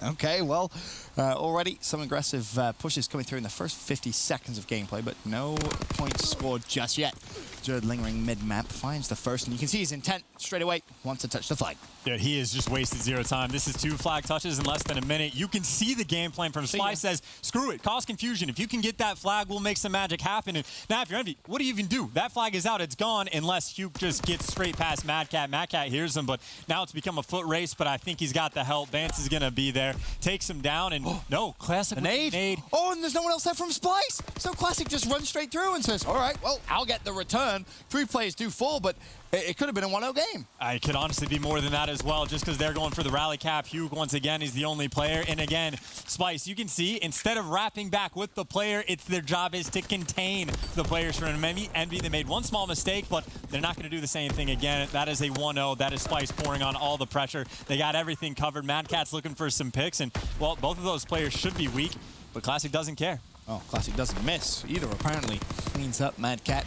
Okay, well, already some aggressive pushes coming through in the first 50 seconds of gameplay, but no points scored just yet. Jared lingering mid-map finds the first, and you can see his intent straight away, wants to touch the flag. Yeah, he has just wasted 0 time. This is 2 flag touches in less than a minute. You can see the game plan from Splyce says, screw it, cause confusion. If you can get that flag, we'll make some magic happen. And now if you're Envy, what do you even do? That flag is out, it's gone, unless Hugh just gets straight past Mad Cat. Mad Cat hears him, but now it's become a foot race, but I think he's got the help. Vance is gonna be there, takes him down, and no, Classic an nade. Oh, and there's no one else there from Splyce. So Classic just runs straight through and says, all right, well, I'll get the return. 3 players do fall, but it could have been a 1-0 game. It could honestly be more than that as well, just because they're going for the rally cap. Hugh, once again, is the only player. And again, Splyce, you can see, instead of wrapping back with the player, their job is to contain the players from Envy. They made one small mistake, but they're not going to do the same thing again. That is a 1-0. That is Splyce pouring on all the pressure. They got everything covered. Mad Cat's looking for some picks, and, well, both of those players should be weak, but Classic doesn't care. Oh, Classic doesn't miss either, apparently. Cleans up Mad Cat.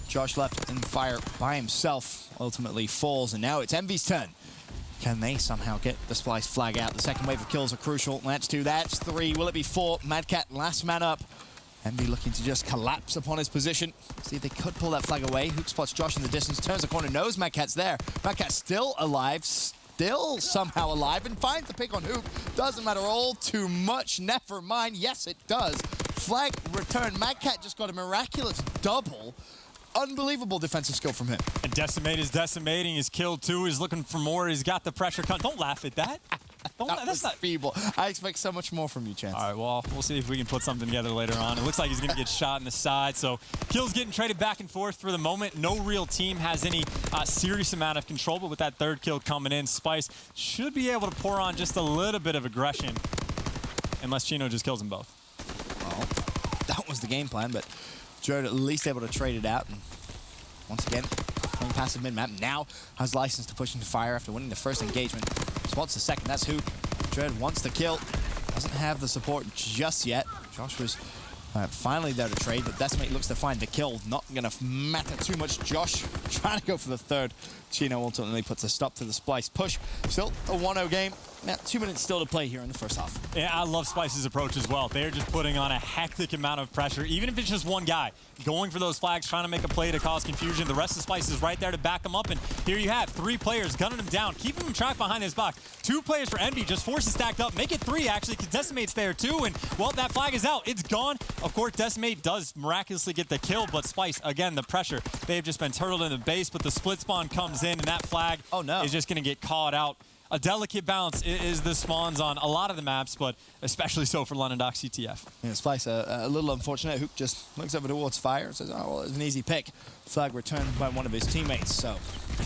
Josh left in fire by himself, ultimately falls, and now it's Envy's turn. Can they somehow get the Splyce flag out? The second wave of kills are crucial. That's 2, that's 3. Will it be 4? Mad Cat, last man up. Envy looking to just collapse upon his position. See if they could pull that flag away. Hook spots Josh in the distance, turns the corner, knows Mad Cat's there. Mad Cat's still alive, still somehow alive, and finds the pick on Hook. Doesn't matter all too much, never mind. Yes, it does. Flag return. Mad Cat just got a miraculous double. Unbelievable defensive skill from him. And Decimate is decimating. His kill, too, is looking for more. He's got the pressure. Don't laugh at that. That's not feeble. I expect so much more from you, Chance. All right, well, we'll see if we can put something together later on. It looks like he's going to get shot in the side. So kills getting traded back and forth for the moment. No real team has any serious amount of control, but with that 3rd kill coming in, Splyce should be able to pour on just a little bit of aggression, unless Chino just kills them both. Well, that was the game plan, but Jared at least able to trade it out. And once again, playing passive mid-map. Now has license to push into fire after winning the first engagement. Spots the second, that's Hoop. Jared wants the kill. Doesn't have the support just yet. Josh was finally there to trade, but Decimate looks to find the kill. Not going to matter too much. Josh trying to go for the 3rd. Chino ultimately puts a stop to the Splyce push. Still a 1-0 game. Now, 2 minutes still to play here in the first half. Yeah, I love Splyce's approach as well. They're just putting on a hectic amount of pressure, even if it's just one guy going for those flags, trying to make a play to cause confusion. The rest of Splyce is right there to back them up, and here you have 3 players gunning them down, keeping them trapped behind this box. 2 players for Envy, just forces stacked up, make it 3 actually, because Decimate's there too, and well, that flag is out, it's gone. Of course, Decimate does miraculously get the kill, but Splyce, again, the pressure. They've just been turtled in the base, but the split spawn comes in, and that flag is just gonna get caught out. A delicate balance is the spawns on a lot of the maps, but especially so for London Docks CTF. Yeah, Splyce, a little unfortunate. Hook just looks over towards fire and says, oh, well, it's an easy pick. Flag returned by one of his teammates. So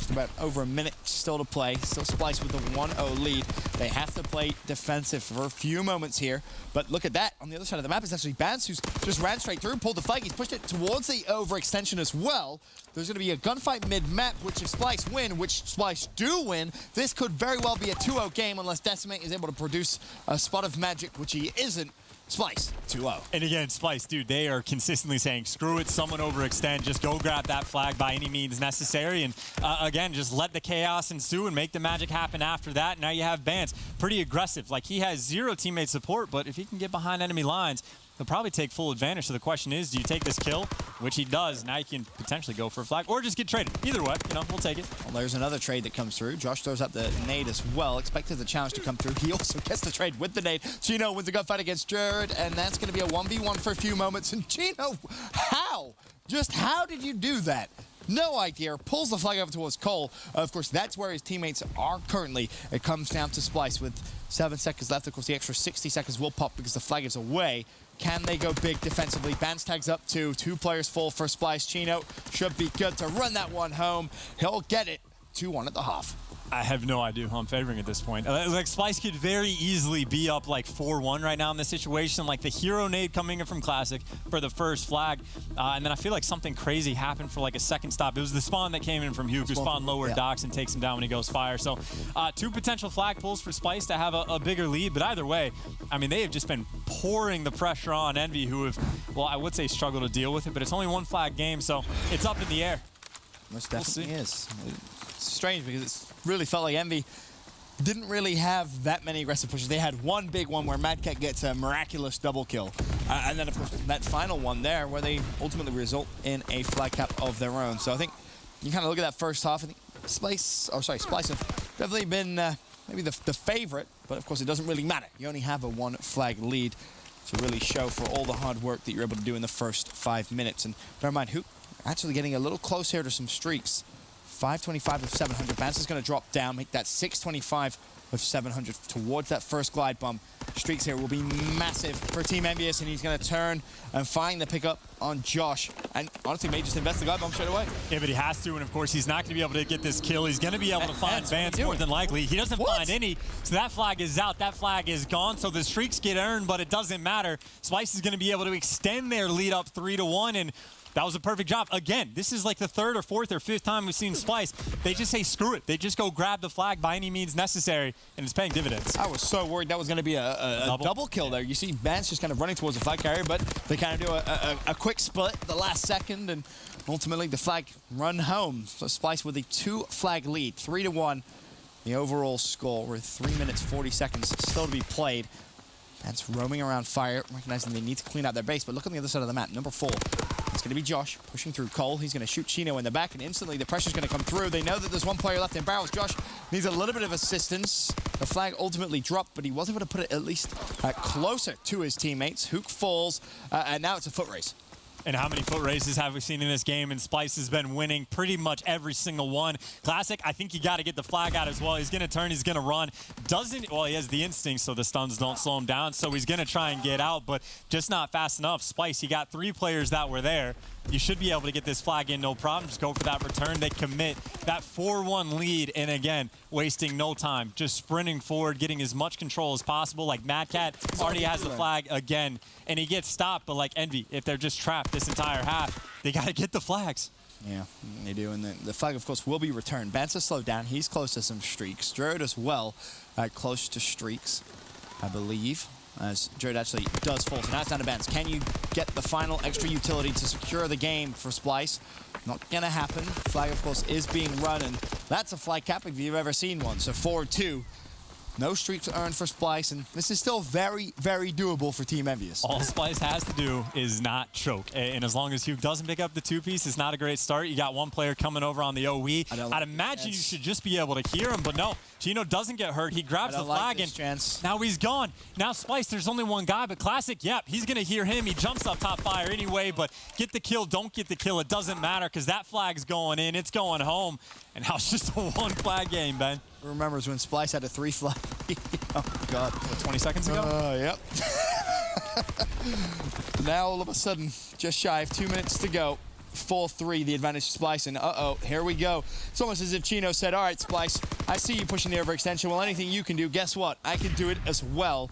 about over a minute still to play. Still Splyce with the 1-0 lead. They have to play defensive for a few moments here. But look at that. On the other side of the map is actually Bance, who's just ran straight through, pulled the flag. He's pushed it towards the overextension as well. There's going to be a gunfight mid-map, which if Splyce win, which Splyce do win, this could very well be a 2-0 game unless Decimate is able to produce a spot of magic, which he isn't. Splyce, 2-0. And again, Splyce, dude, they are consistently saying, screw it, someone overextend, just go grab that flag by any means necessary. And again, just let the chaos ensue and make the magic happen after that. Now you have Bance, pretty aggressive. Like, he has 0 teammate support, but if he can get behind enemy lines, he'll probably take full advantage. So the question is, do you take this kill? Which he does. Now you can potentially go for a flag or just get traded. Either way, you know, we'll take it. Well, there's another trade that comes through. Josh throws up the nade as well. Expected the challenge to come through. He also gets the trade with the nade. Chino wins the gunfight against Jared, and that's going to be a 1v1 for a few moments. And Chino, how? Just how did you do that? No idea. Pulls the flag over towards Cole. Of course, that's where his teammates are currently. It comes down to Splyce with 7 seconds left. Of course, the extra 60 seconds will pop because the flag is away. Can they go big defensively? Bance tags up 2 players full for Splyce. Chino should be good to run that one home. He'll get it. 2-1 at the half. I have no idea who I'm favoring at this point. Like, Splyce could very easily be up like 4-1 right now in this situation. Like the hero nade coming in from Classic for the first flag. And then I feel like something crazy happened for like a second stop. It was the spawn that came in from Hugh, who spawned lower docks and takes him down when he goes fire. So 2 potential flag pulls for Splyce to have a bigger lead. But either way, I mean, they have just been pouring the pressure on Envy, who have, well, I would say struggled to deal with it, but it's only 1 flag game, so it's up in the air. Most definitely is. It's strange because it's really felt like Envy didn't really have that many aggressive pushes. They had one big one where Mad Cat gets a miraculous double kill. And then, of course, that final one there where they ultimately result in a flag cap of their own. So I think you kind of look at that first half. I think Splyce have definitely been maybe the favorite, but of course it doesn't really matter. You only have a 1 flag lead to really show for all the hard work that you're able to do in the first 5 minutes. And bear in mind, Hook actually getting a little close here to some streaks. 525 of 700. Bance is going to drop down, make that 625 of 700 towards that first glide bomb. Streaks here will be massive for Team EnVyUs, and he's going to turn and find the pickup on Josh. And honestly, may just invest the glide bomb straight away. Yeah, but he has to, and of course, he's not going to be able to get this kill. He's going to be able to find Bance more than likely. He doesn't find any, so that flag is out. That flag is gone, so the streaks get earned, but it doesn't matter. Splyce is going to be able to extend their lead up 3-1, and that was a perfect job. Again, this is like the 3rd or 4th or 5th time we've seen Splyce. They just say, screw it. They just go grab the flag by any means necessary, and it's paying dividends. I was so worried that was going to be a double kill there. You see Bance just kind of running towards the flag carrier, but they kind of do a quick split the last second, and ultimately the flag run home. So Splyce with a 2 flag lead, 3-1. The overall score with 3 minutes 40 seconds still to be played. Bance roaming around fire, recognizing they need to clean out their base, but look on the other side of the map. Number 4. It's going to be Josh pushing through Cole. He's going to shoot Chino in the back, and instantly the pressure's going to come through. They know that there's 1 player left in barrels. Josh needs a little bit of assistance. The flag ultimately dropped, but he was able to put it at least closer to his teammates. Hook falls, and now it's a foot race. And how many foot races have we seen in this game? And Splyce has been winning pretty much every single one. Classic, I think you got to get the flag out as well. He's going to turn, he's going to run. Well, he has the instinct, so the stuns don't slow him down. So he's going to try and get out, but just not fast enough. Splyce, you got 3 players that were there. You should be able to get this flag in, no problem. Just go for that return. They commit that 4-1 lead, and again, wasting no time. Just sprinting forward, getting as much control as possible. Like Mad Cat already has the flag again, and he gets stopped. But like Envy, if they're just trapped this entire half, they got to get the flags. Yeah, they do, and the flag, of course, will be returned. Bance has slowed down. He's close to some streaks. Jared as well, close to streaks, I believe, as Jared actually does fall. So now it's down to Bance. Can you get the final extra utility to secure the game for Splyce? Not gonna happen. Flag, of course, is being run, and that's a flag cap if you've ever seen one. So 4-2. No streaks earned for Splyce, and this is still very, very doable for Team EnVyUs. All Splyce has to do is not choke. And as long as Hugh doesn't pick up the 2-piece, it's not a great start. You got 1 player coming over on the OE. I'd imagine you should just be able to hear him, but no. Chino doesn't get hurt. He grabs the flag, and now he's gone. Now Splyce, there's only 1 guy, but Classic, yep, he's going to hear him. He jumps up top fire anyway, but get the kill, don't get the kill. It doesn't matter because that flag's going in. It's going home. And now it's just a 1 flag game, Ben. Who remembers when Splyce had a 3 flag? Oh, God. What, 20 seconds ago? Yep. Now, all of a sudden, just shy of 2 minutes to go. 4-3, the advantage to Splyce, and uh-oh, here we go. It's almost as if Chino said, all right, Splyce, I see you pushing the overextension. Well, anything you can do, guess what? I can do it as well.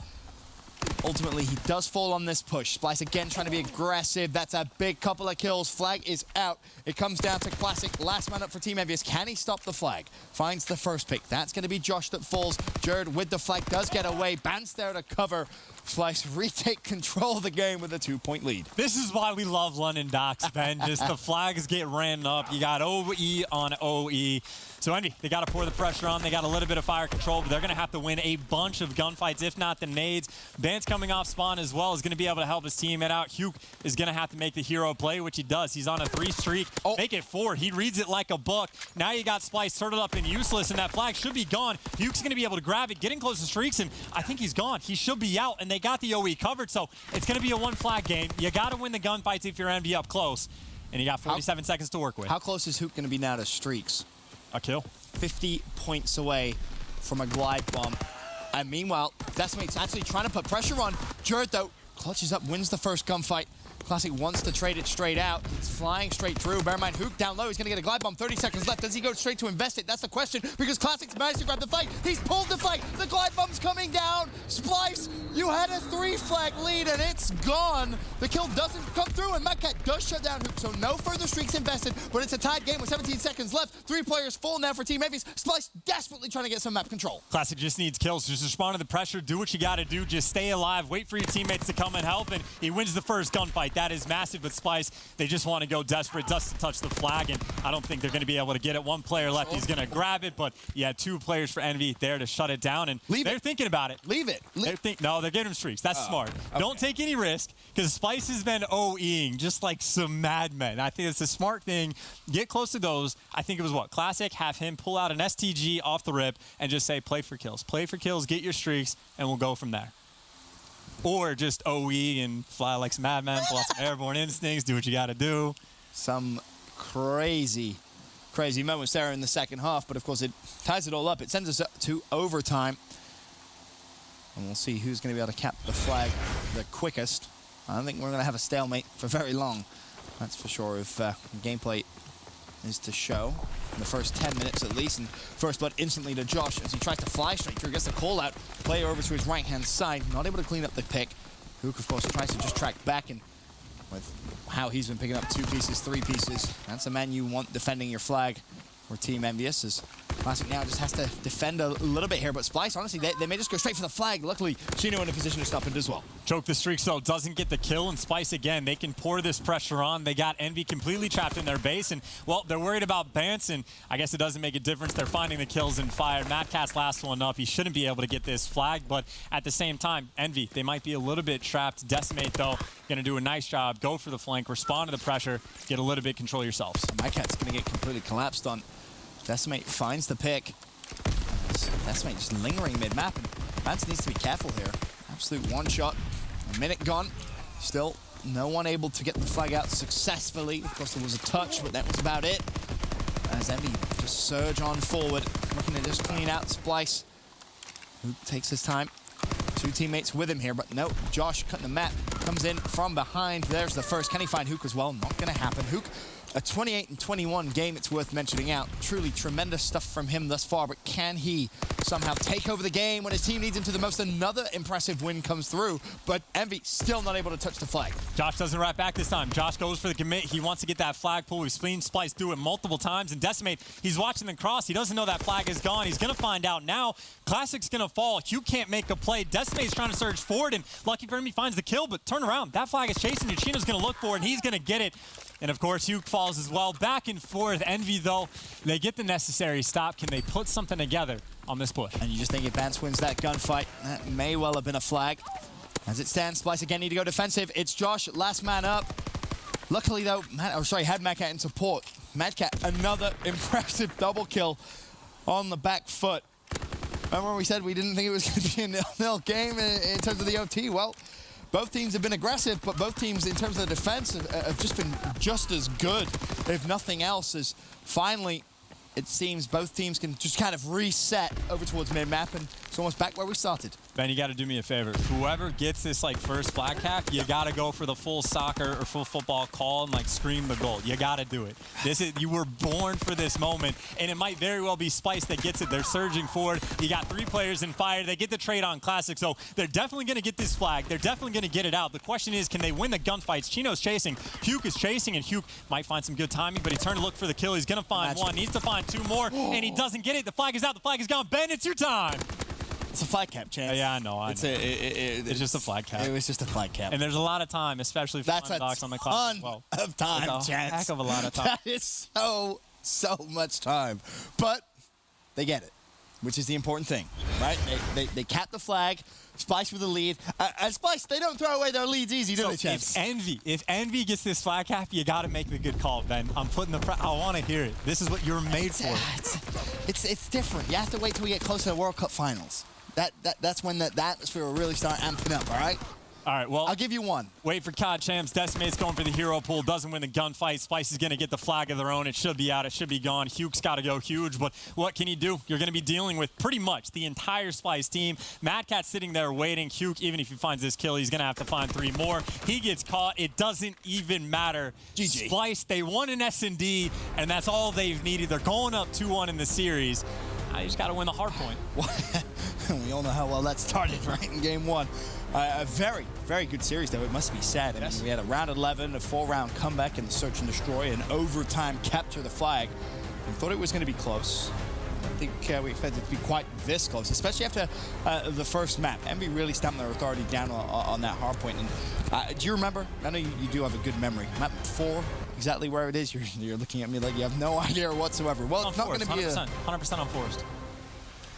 Ultimately, he does fall on this push. Splyce again trying to be aggressive. That's a big couple of kills. Flag is out. It comes down to Classic. Last man up for Team EnVyUs. Can he stop the flag? Finds the first pick. That's going to be Josh that falls. Jared with the flag does get away. Bance there to cover. Splyce retake control of the game with a 2-point lead. This is why we love London Docks, Ben. Just the flags get ran up. You got OE on OE. So EnVy, they got to pour the pressure on. They got a little bit of fire control, but they're going to have to win a bunch of gunfights, if not the nades. Bant's coming off spawn as well, is going to be able to help his teammate out. Huke is going to have to make the hero play, which he does. He's on a 3 streak. Make it 4. He reads it like a book. Now you got Splyce sorted up and useless, and that flag should be gone. Huke's going to be able to grab it, getting close to streaks, and I think he's gone. He should be out, and they got the OE covered, so it's going to be a 1 flag game. You got to win the gunfights if you're EnVy up close, and you got 47 seconds to work with. How close is Huke going to be now to streaks? A kill. 50 points away from a glide bomb. And meanwhile, Decimate's actually trying to put pressure on. Jared, though, clutches up, wins the first gunfight. Classic wants to trade it straight out. He's flying straight through. Bear in mind, Huke down low. He's going to get a glide bomb. 30 seconds left. Does he go straight to invest it? That's the question, because Classic's managed to grab the fight. He's pulled the fight. The glide bomb's coming down. Splyce, you had a 3 flag lead, and it's gone. The kill doesn't come through, and Madcat does shut down Huke, so no further streaks invested, but it's a tied game with 17 seconds left. 3 players full now for Team EnVyUs. Splyce desperately trying to get some map control. Classic just needs kills. Just respond to the pressure. Do what you got to do. Just stay alive. Wait for your teammates to come and help, and he wins the first gunfight. That is massive. But Splyce, they just want to go desperate just to touch the flag, and I don't think they're going to be able to get it. 1 player left. He's going to grab it, but yeah, 2 players for EnVy there to shut it down, and they're thinking about it. Leave it. No, they're getting him streaks. That's smart. Okay. Don't take any risk, because Splyce has been OEing just like some madmen. I think it's a smart thing. Get close to those. I think it was what? Classic, have him pull out an STG off the rip and just say, play for kills. Play for kills, get your streaks, and we'll go from there. Or just OE and fly like some madmen, pull out some airborne instincts, do what you got to do. Some crazy moments there in the second half, but of course it ties it all up. It sends us up to overtime. And we'll see who's going to be able to cap the flag the quickest. I don't think we're going to have a stalemate for very long. That's for sure, if gameplay is to show in the first 10 minutes at least. And first blood instantly to Josh as he tries to fly straight through. Gets the call out. Player over to his right-hand side. Not able to clean up the pick. Huke, of course, tries to just track back, and with how he's been picking up 2 pieces, 3 pieces, that's a man you want defending your flag for Team EnVyUs. As Classic now just has to defend a little bit here, but Splyce, honestly, they may just go straight for the flag. Luckily, Chino in a position to stop it as well. Choke the streak, so doesn't get the kill, and Splyce again, they can pour this pressure on. They got EnVy completely trapped in their base, and well, they're worried about Bants, and I guess it doesn't make a difference. They're finding the kills and fire. Madcat's last one up. He shouldn't be able to get this flag, but at the same time, EnVy, they might be a little bit trapped. Decimate, though, going to do a nice job. Go for the flank, respond to the pressure, get a little bit control yourselves. Madcat's going to get completely collapsed on. Decimate finds the pick. Decimate just lingering mid-map, and Vance needs to be careful here. Absolute one-shot. A minute gone. Still no one able to get the flag out successfully. Of course, there was a touch, but that was about it. As EnVy just surge on forward, looking to just clean out Splyce, who takes his time. 2 teammates with him here, but no, Josh cutting the map. Comes in from behind. There's the first. Can he find Huke as well? Not going to happen. Huke, a 28-21 game, it's worth mentioning out. Truly tremendous stuff from him thus far, but can he somehow take over the game when his team needs him to the most? Another impressive win comes through, but EnVy still not able to touch the flag. Josh doesn't wrap back this time. Josh goes for the commit. He wants to get that flag pull. We've seen Splyce do it multiple times, and Decimate, he's watching the cross. He doesn't know that flag is gone. He's going to find out now. Classic's going to fall. Huke can't make a play. Decimate's trying to surge forward, and lucky for him, he finds the kill, but turn around. That flag is chasing you. Chino's going to look for it, and he's going to get it. And of course, Huke falls as well. Back and forth. EnVy, though, they get the necessary stop. Can they put something together on this push? And you just think if Vance wins that gunfight, that may well have been a flag. As it stands, Splyce again need to go defensive. It's Josh, last man up. Luckily, though, had Madcat in support. Madcat, another impressive double kill on the back foot. Remember when we said we didn't think it was going to be a 0-0 game in terms of the OT? Well, both teams have been aggressive, but both teams, in terms of the defense, have just been just as good, if nothing else. As finally, it seems both teams can just kind of reset over towards mid-map, and it's almost back where we started. Ben, you got to do me a favor. Whoever gets this first flag cap, you got to go for the full soccer or full football call and scream the goal. You got to do it. You were born for this moment, and it might very well be Splyce that gets it. They're surging forward. You got 3 players in fire. They get the trade on Classic, so they're definitely going to get this flag. They're definitely going to get it out. The question is, can they win the gunfights? Chino's chasing. Huke is chasing, and Huke might find some good timing, but he turned to look for the kill. He's going to find one. Needs to find 2 more, and he doesn't get it. The flag is out. The flag is gone. Ben, it's your time. It's a flag cap, Chance. Yeah, I know. It's just a flag cap. It was just a flag cap. And there's a lot of time, especially for That's a docs on the clock ton as well. of time, That's a Chance. heck of a lot of time. That is so much time. But they get it, which is the important thing, right? They cap the flag, Splyce with the lead. And Splyce, they don't throw away their leads easy, do they, Chance? If Envy gets this flag cap, you got to make the good call, Ben. I'm putting I want to hear it. This is what you're made for. It's different. You have to wait till we get close to the World Cup finals. That's when the atmosphere will really start amping up, all right? All right, well, I'll give you one. Wait for COD champs. Decimate's going for the hero pool. Doesn't win the gunfight. Splyce is going to get the flag of their own. It should be out. It should be gone. Huke's got to go huge. But what can he do? You're going to be dealing with pretty much the entire Splyce team. Mad Cat's sitting there waiting. Huke, even if he finds this kill, he's going to have to find 3 more. He gets caught. It doesn't even matter. GG. Splyce, they won an S&D, and that's all they've needed. They're going up 2-1 in the series. You just got to win the hard point. We all know how well that started right in game 1. A very, very good series, though, it must be said. I mean, we had a round 11, a 4-round comeback in the search and destroy, an overtime capture the flag. We thought it was going to be close. I think we expected it to be quite this close, especially after the first map. EnVy really stamped their authority down on that hard point. And do you remember? I know you do have a good memory. Map 4, exactly where it is. You're looking at me like you have no idea whatsoever. Well, it's not going to be 100% on Forest.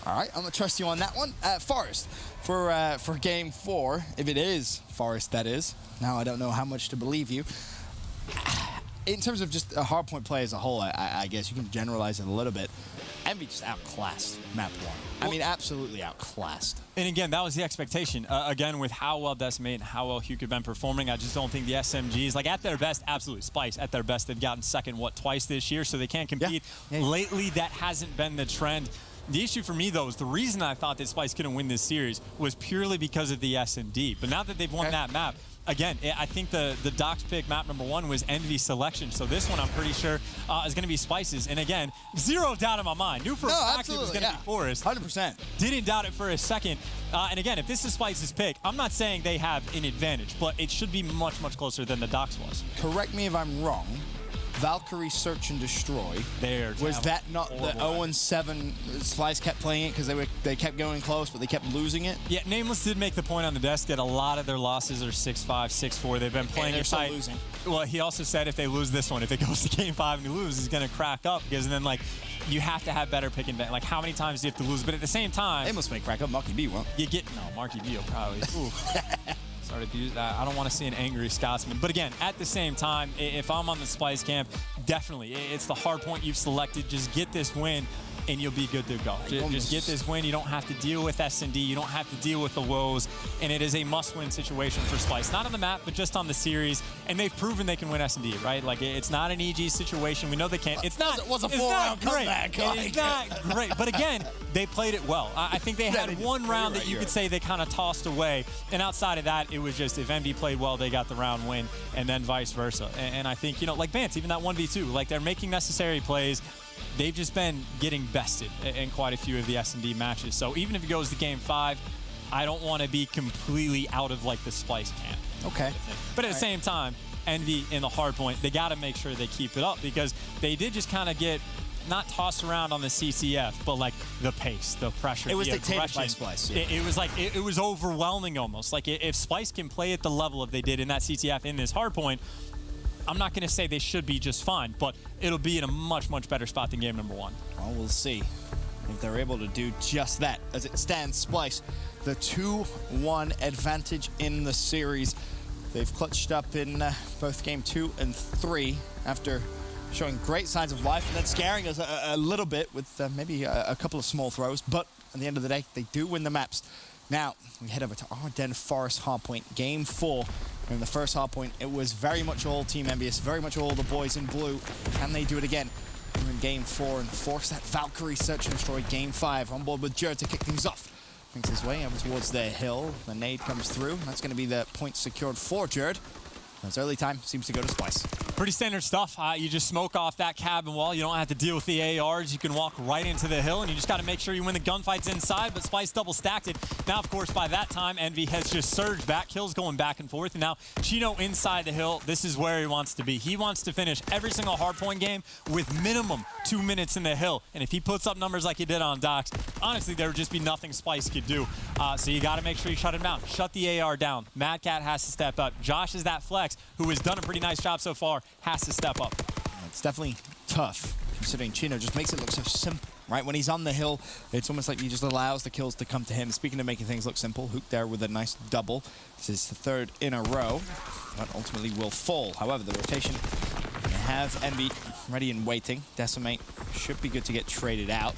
All right, I'm going to trust you on that one. Forest, for game 4, if it is Forest, that is. Now, I don't know how much to believe you. In terms of just a hardpoint play as a whole, I guess you can generalize it a little bit. EnVy just outclassed map 1. I mean, absolutely outclassed. And again, that was the expectation. Again, with how well Decimate and how well Huke have been performing, I just don't think the SMGs, like at their best, absolutely, Splyce, at their best, they've gotten second, twice this year, so they can't compete. Yeah. Lately, that hasn't been the trend. The issue for me, though, is the reason I thought that Splyce couldn't win this series was purely because of the S&D. But now that they've won that map, again, I think the Docs pick map number 1 was EnVy selection. So this one, I'm pretty sure, is going to be Splyce's. And again, zero doubt in my mind. Knew for a fact it was going to be Forest. 100%. Didn't doubt it for a second. And again, if this is Splyce's pick, I'm not saying they have an advantage, but it should be much, much closer than the Docs was. Correct me if I'm wrong. Valkyrie Search and Destroy. Was that not the 0-7? Splyce kept playing it because they kept going close, but they kept losing it? Yeah, Nameless did make the point on the desk that a lot of their losses are 6-5, 6-4. They've been playing it tight. Losing. Well, he also said if they lose this one, if it goes to game 5 and he loses, he's going to crack up because then, like, you have to have better pick and ban. Like, how many times do you have to lose? But at the same time... They must make crack up. Marky B won't. Marky B will probably. Started to use that. I don't want to see an angry Scotsman. But again, at the same time, if I'm on the Splyce camp, definitely, it's the hard point you've selected. Just get this win, and you'll be good to go. Just get this win. You don't have to deal with S&D. You don't have to deal with the woes. And it is a must-win situation for Splyce. Not on the map, but just on the series. And they've proven they can win S&D, right? Like, it's not an EG situation. We know they can't. It's not. It was a 4-round comeback. It's not great. But again, they played it well. I think they had one round that you could say they kind of tossed away. And outside of that, it was just if EnVy played well, they got the round win, and then vice versa. And I think, like Vance, even that 1v2, like they're making necessary plays. They've just been getting bested in quite a few of the S&D matches. So even if it goes to game 5, I don't want to be completely out of like the Splyce camp. Okay. But at the same time, EnVy in the hard point, they got to make sure they keep it up because they did just kind of get not tossed around on the CCF, but like the pace, the pressure, it was the dictated aggression. by Splyce. Yeah. It was like it was overwhelming almost. Like if Splyce can play at the level that they did in that CCF in this hard point, I'm not going to say they should be just fine, but it'll be in a much, much better spot than game number 1. Well, we'll see if they're able to do just that. As it stands, Splyce, the 2-1 advantage in the series. They've clutched up in both game 2 and 3 after showing great signs of life and then scaring us a little bit with maybe a couple of small throws. But at the end of the day, they do win the maps. Now, we head over to Ardennes Forest Hardpoint, game 4. In the first hardpoint, it was very much all Team EnVyUs, very much all the boys in blue. Can they do it again? We're in game 4 and force that Valkyrie Search and Destroy game 5. On board with Jared to kick things off. Brings his way over towards the hill. The nade comes through. That's going to be the point secured for Jared. As early time seems to go to Splyce. Pretty standard stuff. You just smoke off that cabin wall. You don't have to deal with the ARs. You can walk right into the hill, and you just got to make sure you win the gunfights inside, but Splyce double stacked it. Now, of course, by that time, Envy has just surged back. Kills going back and forth, and now Chino inside the hill. This is where he wants to be. He wants to finish every single hardpoint game with minimum 2 minutes in the hill, and if he puts up numbers like he did on Docks, honestly, there would just be nothing Splyce could do. So you got to make sure you shut him down. Shut the AR down. Mad Cat has to step up. Josh is that flex, who has done a pretty nice job so far, has to step up. It's definitely tough, considering Chino just makes it look so simple, right? When he's on the hill, it's almost like he just allows the kills to come to him. Speaking of making things look simple, Hook there with a nice double. This is the third in a row, but ultimately will fall. However, the rotation, they have Envy ready and waiting. Decimate should be good to get traded out.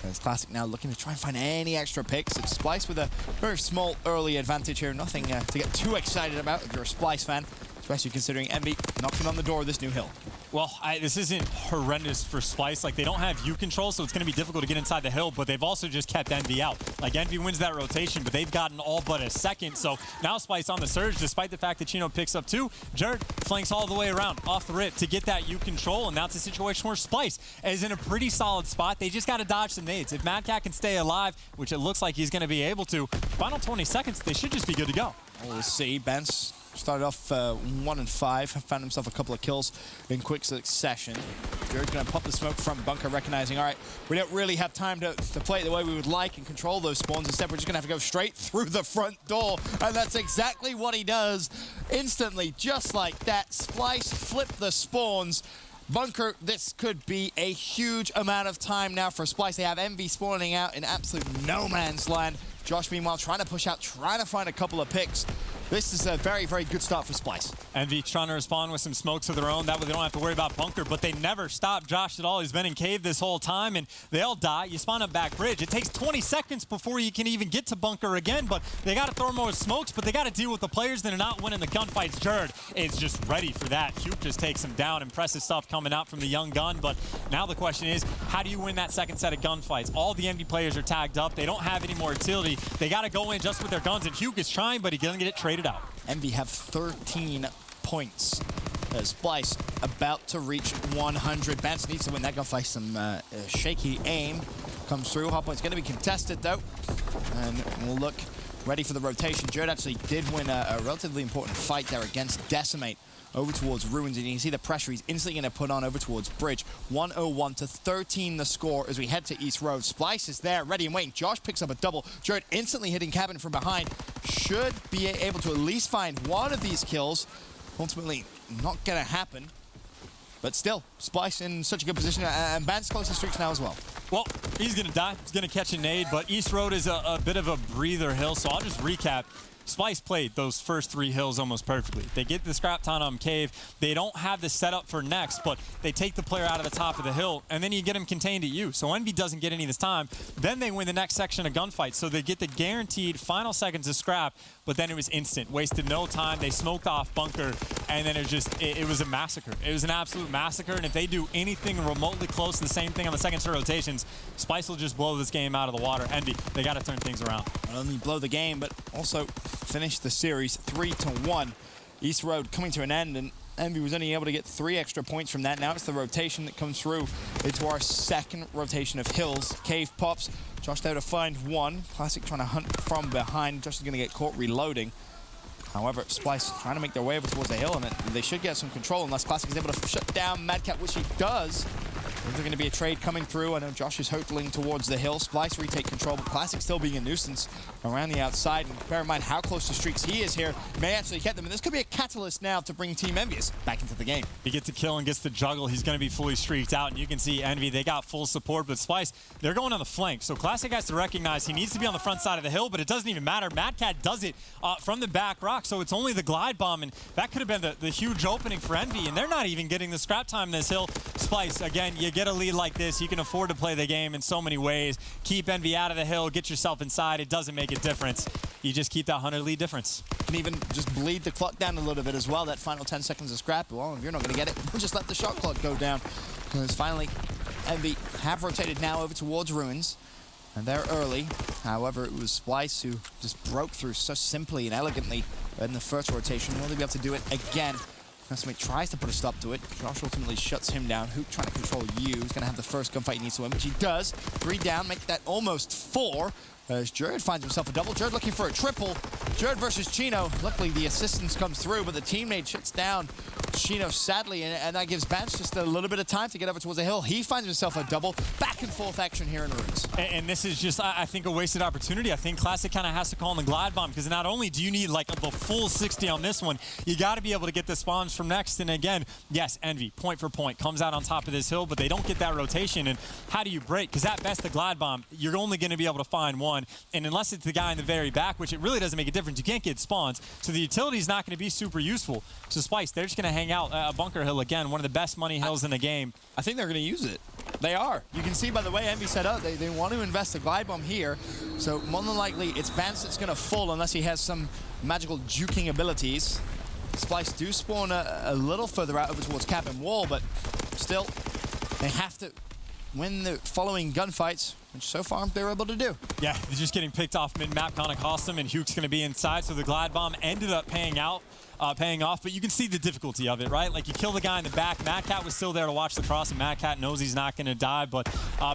As Classic now looking to try and find any extra picks. It's Splyce with a very small early advantage here. Nothing to get too excited about if you're a Splyce fan, especially considering Envy knocking on the door of this new hill. Well, this isn't horrendous for Splyce. Like, they don't have U control, so it's going to be difficult to get inside the hill, but they've also just kept Envy out. Like, Envy wins that rotation, but they've gotten all but a second. So now Splyce on the surge, despite the fact that Chino picks up 2. Jared flanks all the way around off the rip to get that U control, and now it's a situation where Splyce is in a pretty solid spot. They just got to dodge some nades. If Mad Cat can stay alive, which it looks like he's going to be able to, final 20 seconds, they should just be good to go. We'll see. Benz started off 1 and 5, found himself a couple of kills in quick succession. Jared's going to pop the smoke from bunker, recognizing, all right, we don't really have time to play it the way we would like and control those spawns. Instead, we're just going to have to go straight through the front door, and that's exactly what he does. Instantly, just like that, Splyce flipped the spawns. Bunker, this could be a huge amount of time now for Splyce. They have Envy spawning out in absolute no man's land. Josh, meanwhile, trying to push out, trying to find a couple of picks. This is a very, very good start for Splyce. Envy trying to respond with some smokes of their own. That way they don't have to worry about bunker, but they never stop Josh at all. He's been in cave this whole time, and they all die. You spawn up back bridge. It takes 20 seconds before you can even get to bunker again, but they got to throw more smokes, but they got to deal with the players that are not winning the gunfights. Jared is just ready for that. Hugh just takes him down. Impressive stuff coming out from the young gun, but now the question is, how do you win that second set of gunfights? All the Envy players are tagged up. They don't have any more utility. They got to go in just with their guns, and Hugh is trying, but he doesn't get it traded out. Envy have 13 points. Splyce about to reach 100. Bance needs to win that gunfight. Some shaky aim comes through. Hardpoint's going to be contested, though. And we'll look ready for the rotation. Jared actually did win a relatively important fight there against Decimate over towards Ruins, and you can see the pressure he's instantly going to put on over towards Bridge. 101 to 13 the score as we head to East Road. Splyce is there, ready and waiting. Josh picks up a double. Jared instantly hitting cabin from behind. Should be able to at least find one of these kills. Ultimately, not going to happen. But still, Splyce in such a good position, and Ban's close to streaks now as well. Well, he's going to die. He's going to catch a nade, but East Road is a bit of a breather hill, so I'll just recap. Splyce played those first 3 hills almost perfectly. They get the scrap ton on cave. They don't have the setup for next, but they take the player out of the top of the hill, and then you get him contained at you. So Envy doesn't get any of this time. Then they win the next section of gunfight, so they get the guaranteed final seconds of scrap, but then it was instant. Wasted no time. They smoked off bunker, and then it was a massacre. It was an absolute massacre, and if they do anything remotely close to the same thing on the second set rotations, Splyce will just blow this game out of the water. Envy, they got to turn things around. Not only blow the game, but also finish the series 3-1. East Road coming to an end, and Envy was only able to get 3 extra points from that. Now it's the rotation that comes through into our second rotation of hills. Cave pops. Josh there to find one. Classic trying to hunt from behind. Josh is going to get caught reloading. However, Splyce trying to make their way over towards the hill, and they should get some control unless Classic is able to shut down Mad Cat, which he does. There's going to be a trade coming through. I know Josh is hurtling towards the hill. Splyce retake control, but Classic still being a nuisance around the outside. And bear in mind how close to streaks he is here. May actually get them, and this could be a catalyst now to bring Team EnVyUs back into the game. He gets a kill and gets the juggle. He's going to be fully streaked out, and you can see Envy, they got full support, but Splyce, they're going on the flank. So Classic has to recognize he needs to be on the front side of the hill, but it doesn't even matter. Mad Cat does it from the back rock, so it's only the glide bomb, and that could have been the huge opening for Envy, and they're not even getting the scrap time in this hill. Splyce, again, you get a lead like this, you can afford to play the game in so many ways. Keep Envy out of the hill, get yourself inside. It doesn't make a difference. You just keep that 100 lead difference. You can even just bleed the clock down a little bit as well. That final 10 seconds of scrap, well, if you're not going to get it, we'll just let the shot clock go down. Because finally, Envy have rotated now over towards Ruins. And they're early. However, it was Splyce who just broke through so simply and elegantly in the first rotation. Will they be able to do it again? Estimate tries to put a stop to it. Josh ultimately shuts him down. Hook trying to control you. He's going to have the first gunfight he needs to win, which he does. 3 down, make that almost 4. As Jared finds himself a double. Jared looking for a triple. Jared versus Chino. Luckily, the assistance comes through, but the teammate shuts down Chino, sadly, and that gives Bance just a little bit of time to get over towards the hill. He finds himself a double. Back and forth action here in Ruins. And this is just, I think, a wasted opportunity. I think Classic kind of has to call in the glide bomb, because not only do you need like the full 60 on this one, you got to be able to get the spawns from next. And again, yes, Envy, point for point, comes out on top of this hill, but they don't get that rotation. And how do you break? Because at best, the glide bomb, you're only going to be able to find one. And unless it's the guy in the very back, which it really doesn't make a difference, you can't get spawns. So the utility is not going to be super useful. So Splyce, they're just going to hang out a bunker hill again, one of the best money hills in the game. I think they're going to use it. They are. You can see by the way Envy set up, they want to invest a glide bomb here. So more than likely, it's Bance that's going to fall unless he has some magical juking abilities. Splyce do spawn a little further out over towards cabin wall, but still, they have to win the following gunfights, which so far they're able to do. Yeah, they're just getting picked off mid-map, kind of cost them, and Huke's going to be inside, so the glide bomb ended up paying off, but you can see the difficulty of it, right? Like, you kill the guy in the back. Mad Cat was still there to watch the cross, and Mad Cat knows he's not going to die, but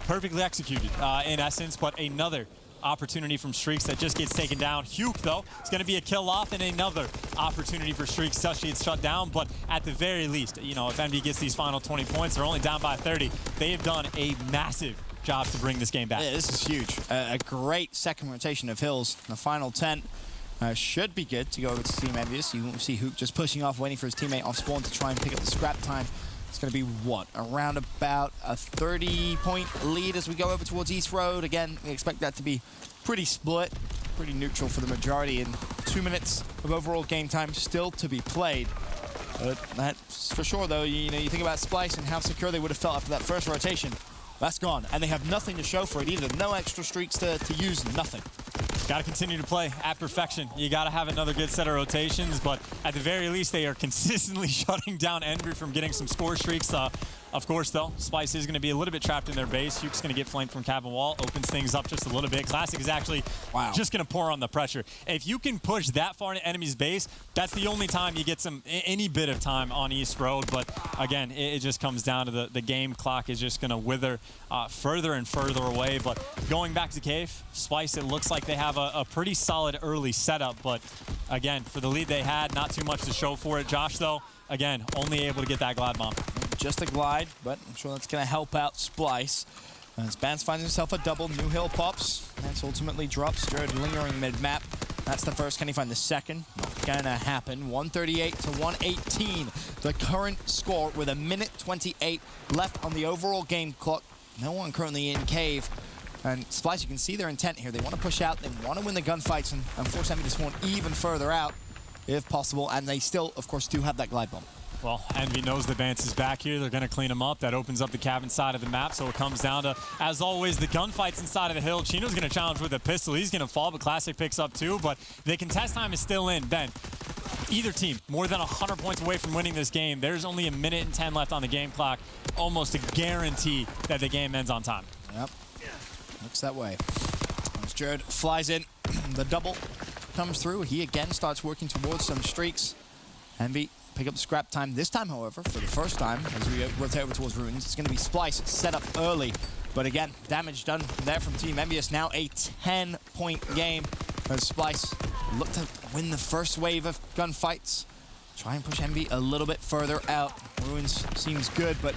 perfectly executed in essence, but another opportunity from Streaks that just gets taken down. Huke, though, is going to be a kill off, and another opportunity for Streaks. Sushi it's shut down, but at the very least, you know, if Envy gets these final 20 points, they're only down by 30. They have done a massive job to bring this game back. Yeah, this is huge. A great second rotation of hills. The final 10 should be good to go over to Team EnVyUs. You won't see Hook just pushing off, waiting for his teammate off spawn to try and pick up the scrap time. It's going to be, what, around about a 30-point lead as we go over towards East Road. Again, we expect that to be pretty split, pretty neutral for the majority, and 2 minutes of overall game time still to be played. But that's for sure, though. You know, you think about Splyce and how secure they would have felt after that first rotation. That's gone, and they have nothing to show for it either. No extra streaks to use, nothing. Got to continue to play at perfection. You got to have another good set of rotations, but at the very least, they are consistently shutting down Envy from getting some score streaks. Of course, though, Splyce is going to be a little bit trapped in their base. Huke's going to get flanked from cabin wall, opens things up just a little bit. Classic is actually just going to pour on the pressure. If you can push that far into enemy's base, that's the only time you get any bit of time on East Road. But again, it just comes down to the game clock is just going to wither further and further away. But going back to Cave, Splyce, it looks like they have a pretty solid early setup. But again, for the lead they had, not too much to show for it. Josh, though, again, only able to get that glide bomb. Just a glide, but I'm sure that's going to help out Splyce. As Bance finds himself a double, New Hill pops. Bance ultimately drops. Jared lingering mid-map. That's the first. Can he find the second? Not going to happen. 138 to 118. The current score with 1:28 left on the overall game clock. No one currently in Cave. And Splyce, you can see their intent here. They want to push out. They want to win the gunfights and force Envy to spawn even further out, if possible. And they still, of course, do have that glide bomb. Well, Envy knows the Bance is back here. They're going to clean him up. That opens up the cabin side of the map, so it comes down to, as always, the gunfights inside of the hill. Chino's going to challenge with a pistol. He's going to fall, but Classic picks up too. But the contest time is still in. Ben, either team more than 100 points away from winning this game. There's only 1:10 left on the game clock. Almost a guarantee that the game ends on time. Yep, looks that way. As Jared flies in, the double comes through. He again starts working towards some streaks. Envy pick up the scrap time. This time, however, for the first time, as we rotate over towards Ruins, it's going to be Splyce set up early. But again, damage done there from Team EnVyUs. Now a 10-point game as Splyce look to win the first wave of gunfights. Try and push Envy a little bit further out. Ruins seems good, but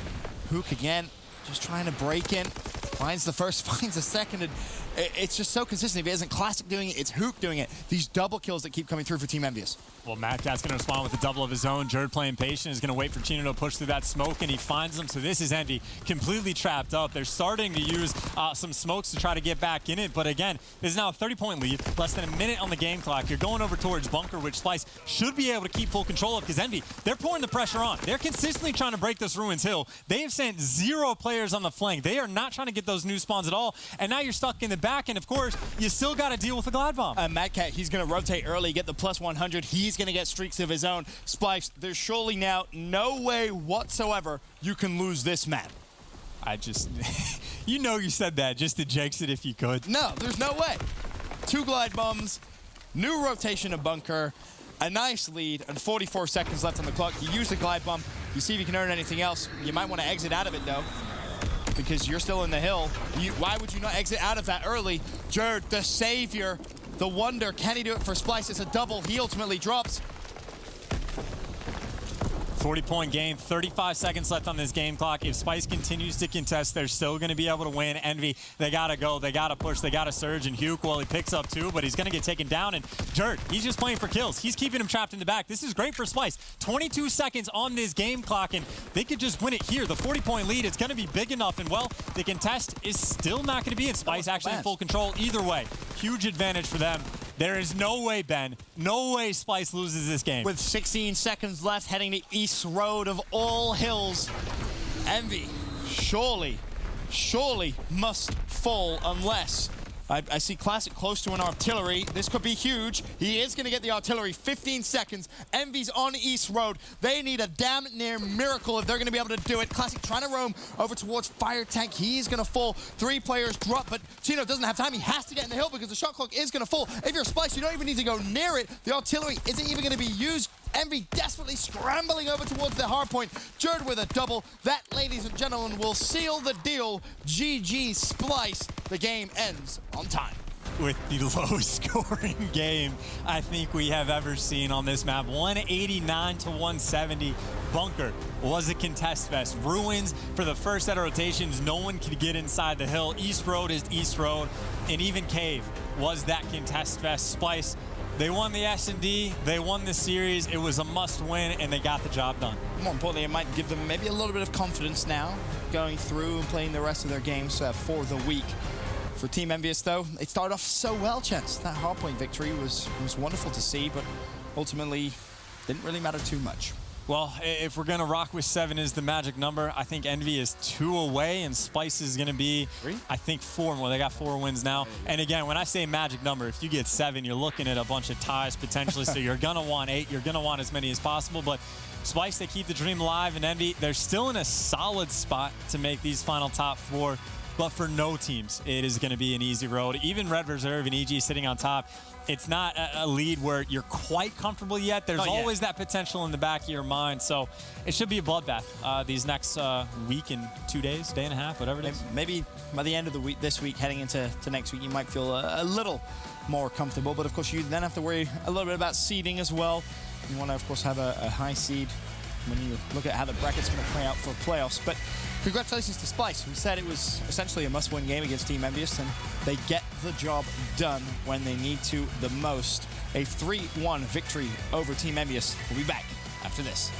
Hook again, just trying to break in. Finds the first, finds the second, and it's just so consistent. If it isn't Classic doing it, it's Hook doing it. These double kills that keep coming through for Team EnVyUs. Well, Mad Cat's going to respond with a double of his own. Jared playing patient is going to wait for Chino to push through that smoke, and he finds them. So this is Envy completely trapped up. They're starting to use some smokes to try to get back in it. But again, there's now a 30-point lead, less than a minute on the game clock. You're going over towards bunker, which Splyce should be able to keep full control of because Envy, they're pouring the pressure on. They're consistently trying to break this Ruins Hill. They have sent 0 players on the flank. They are not trying to get those new spawns at all. And now you're stuck in the back, and of course, you still got to deal with the glide bomb. Mad Cat, he's going to rotate early, get the plus 100. He's going to get streaks of his own. Splyce, there's surely now no way whatsoever you can lose this map. I just, you know you said that just to jinx it if you could. No, there's no way. 2 glide bombs, new rotation of bunker. a nice lead and 44 seconds left on the clock. You use the glide bomb. You see if you can earn anything else. You might want to exit out of it, though, because you're still in the hill. Why would you not exit out of that early? Jerd, the savior, the wonder. Can he do it for Splyce? It's a double. He ultimately drops. 40-point game, 35 seconds left on this game clock. If Splyce continues to contest, they're still going to be able to win. Envy, they got to go, they got to push, they got to surge. And Huke, well, he picks up 2, but he's going to get taken down. And Jerd, he's just playing for kills. He's keeping him trapped in the back. This is great for Splyce. 22 seconds on this game clock, and they could just win it here. The 40-point lead is going to be big enough, and, well, the contest is still not going to be in Splyce actually in full control either way. Huge advantage for them. There is no way, Ben, no way Splyce loses this game. With 16 seconds left, heading to East Road of all hills, Envy surely must fall unless... I see Classic close to an artillery. This could be huge. He is going to get the artillery. 15 seconds. Envy's on East Road. They need a damn near miracle if they're going to be able to do it. Classic trying to roam over towards Fire Tank. He's going to fall. 3 players drop, but Chino doesn't have time. He has to get in the hill because the shot clock is going to fall. If you're Splyce, you don't even need to go near it. The artillery isn't even going to be used. Envy desperately scrambling over towards the hard point. Jerd with a double. That, ladies and gentlemen, will seal the deal. GG Splyce. The game ends on time. With the lowest scoring game I think we have ever seen on this map. 189 to 170. Bunker was a contest fest. Ruins for the first set of rotations. No one could get inside the hill. East Road is East Road. And even Cave was that contest fest. Splyce, they won the S&D, they won the series. It was a must-win, and they got the job done. More importantly, it might give them maybe a little bit of confidence now, going through and playing the rest of their games for the week. For Team EnVyUs, though, it started off so well, Chance. That hardpoint victory was wonderful to see, but ultimately didn't really matter too much. Well, if we're going to rock with 7 is the magic number, I think Envy is 2 away, and Splyce is going to be, 3? I think, 4 more. They got 4 wins now. And again, when I say magic number, if you get 7, you're looking at a bunch of ties potentially, so you're going to want 8. You're going to want as many as possible. But Splyce, they keep the dream alive, and Envy, they're still in a solid spot to make these final top 4. But for no teams, it is going to be an easy road. Even Red Reserve and EG sitting on top, it's not a lead where you're quite comfortable yet. There's always that potential in the back of your mind. So it should be a bloodbath these next week and 2 days, day and a half, whatever it is. Maybe by the end of the week, this week, heading into next week, you might feel a little more comfortable. But of course, you then have to worry a little bit about seeding as well. You want to, of course, have a high seed when you look at how the bracket's going to play out for playoffs. But congratulations to Splyce. We said it was essentially a must-win game against Team EnVyUs, and they get the job done when they need to the most. A 3-1 victory over Team EnVyUs. We'll be back after this.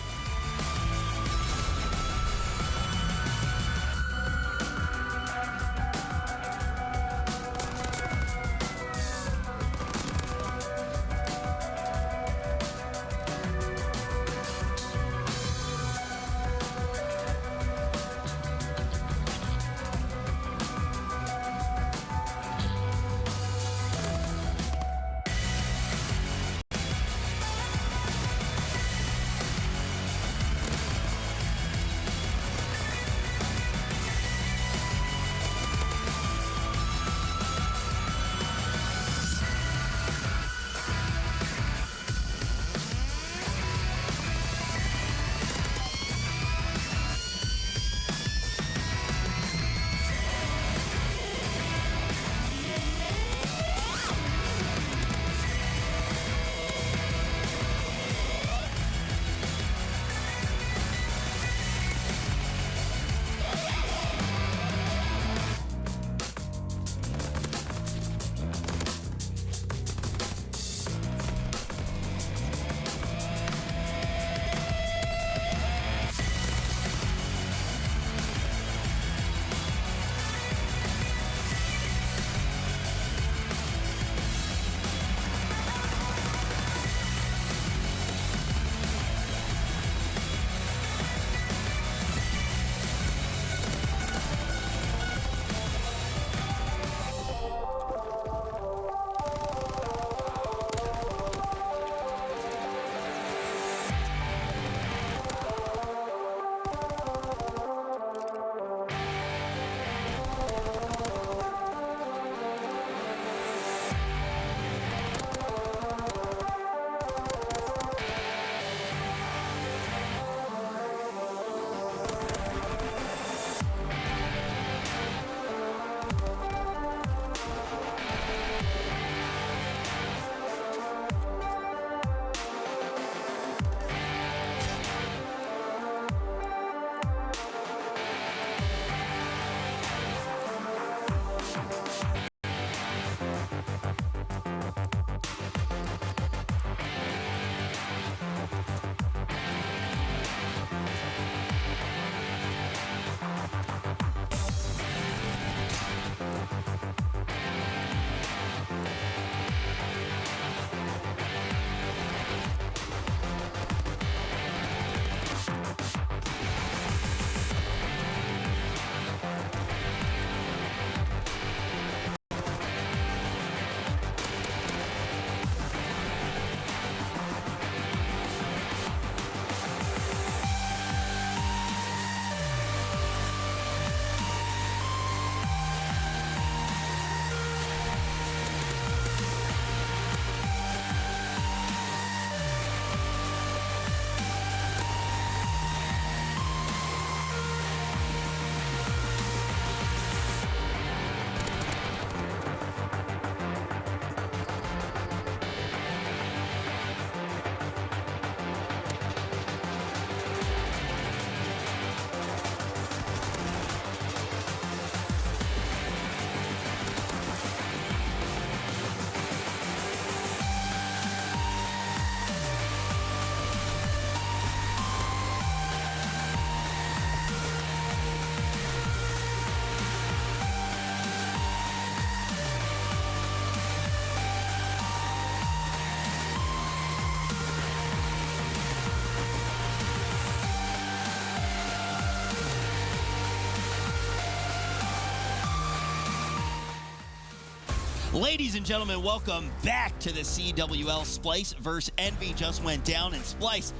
Ladies and gentlemen, welcome back to the CWL. Splyce versus EnVy just went down, and Splyce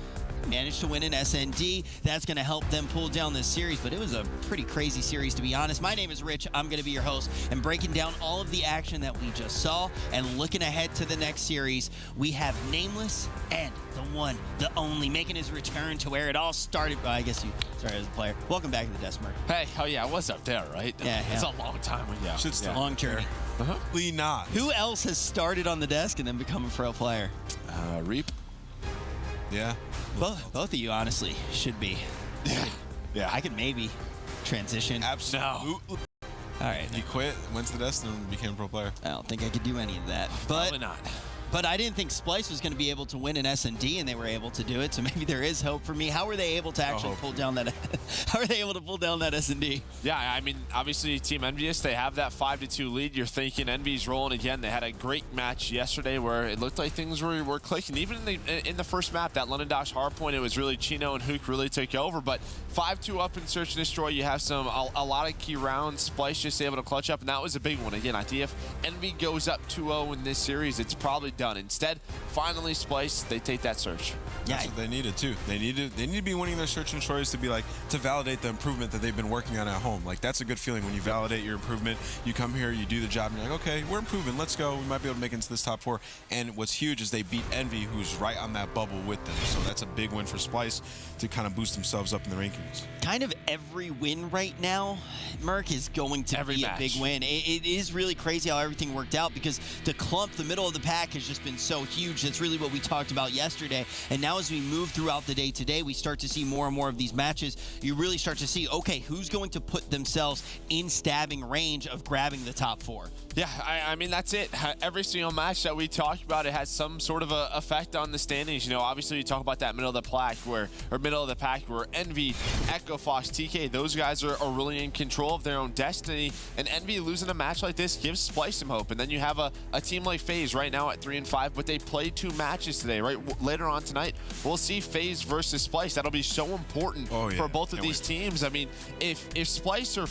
managed to win an SND. That's going to help them pull down this series, but it was a pretty crazy series, to be honest. My name is Rich. I'm going to be your host, and breaking down all of the action that we just saw and looking ahead to the next series, we have Nameless and the one, the only, making his return to where it all started. Well, I guess you started as a player. Welcome back to the desk, Mark. Hey, oh yeah, I was up there, right? Yeah, It's yeah. a long time ago. It's a long journey. Probably not. Who else has started on the desk and then become a pro player? Reap. Yeah. Both of you, honestly, should be. Yeah. I could maybe transition. Absolutely. All right. He quit, went to the desk, and became a pro player. I don't think I could do any of that. Probably not. But I didn't think Splyce was going to be able to win an S&D, and they were able to do it. So maybe there is hope for me. How were they able to actually pull down that? How are they able to pull down that S&D? Yeah, I mean, obviously, Team EnVyUs, they have that 5-2 lead. You're thinking EnVy's rolling again. They had a great match yesterday where it looked like things were clicking. Even in the first map, that London Dash hardpoint, it was really Chino and Hook really took over. But 5-2 up in Search and Destroy, you have a lot of key rounds. Splyce just able to clutch up, and that was a big one. Again, I think if EnVy goes up 2-0 in this series, it's probably done. Instead, finally, Splyce, they take that search. That's what they needed too. They need to be winning their search and choice to validate the improvement that they've been working on at home. Like, that's a good feeling when you validate your improvement. You come here, you do the job, and you're like, okay, we're improving. Let's go. We might be able to make it into this top 4. And what's huge is they beat EnVy, who's right on that bubble with them. So that's a big win for Splyce to kind of boost themselves up in the rankings. Kind of every win right now, Merc, is going to be a big win. It is really crazy how everything worked out, because the clump, the middle of the pack, has just been so huge. That's really what we talked about yesterday. And now as we move throughout the day today, we start to see more and more of these matches. You really start to see, okay, who's going to put themselves in stabbing range of grabbing the top 4? Yeah, I mean, that's it. Every single match that we talk about, it has some sort of a effect on the standings. You know, obviously you talk about that middle of the pack where EnVy, Echo Fox, TK, those guys are really in control of their own destiny. And EnVy losing a match like this gives Splyce some hope. And then you have a team like FaZe right now at 3-5, but they played 2 matches today, right? Later on tonight, we'll see FaZe versus Splyce. That'll be so important for both of these teams. I mean, if Splyce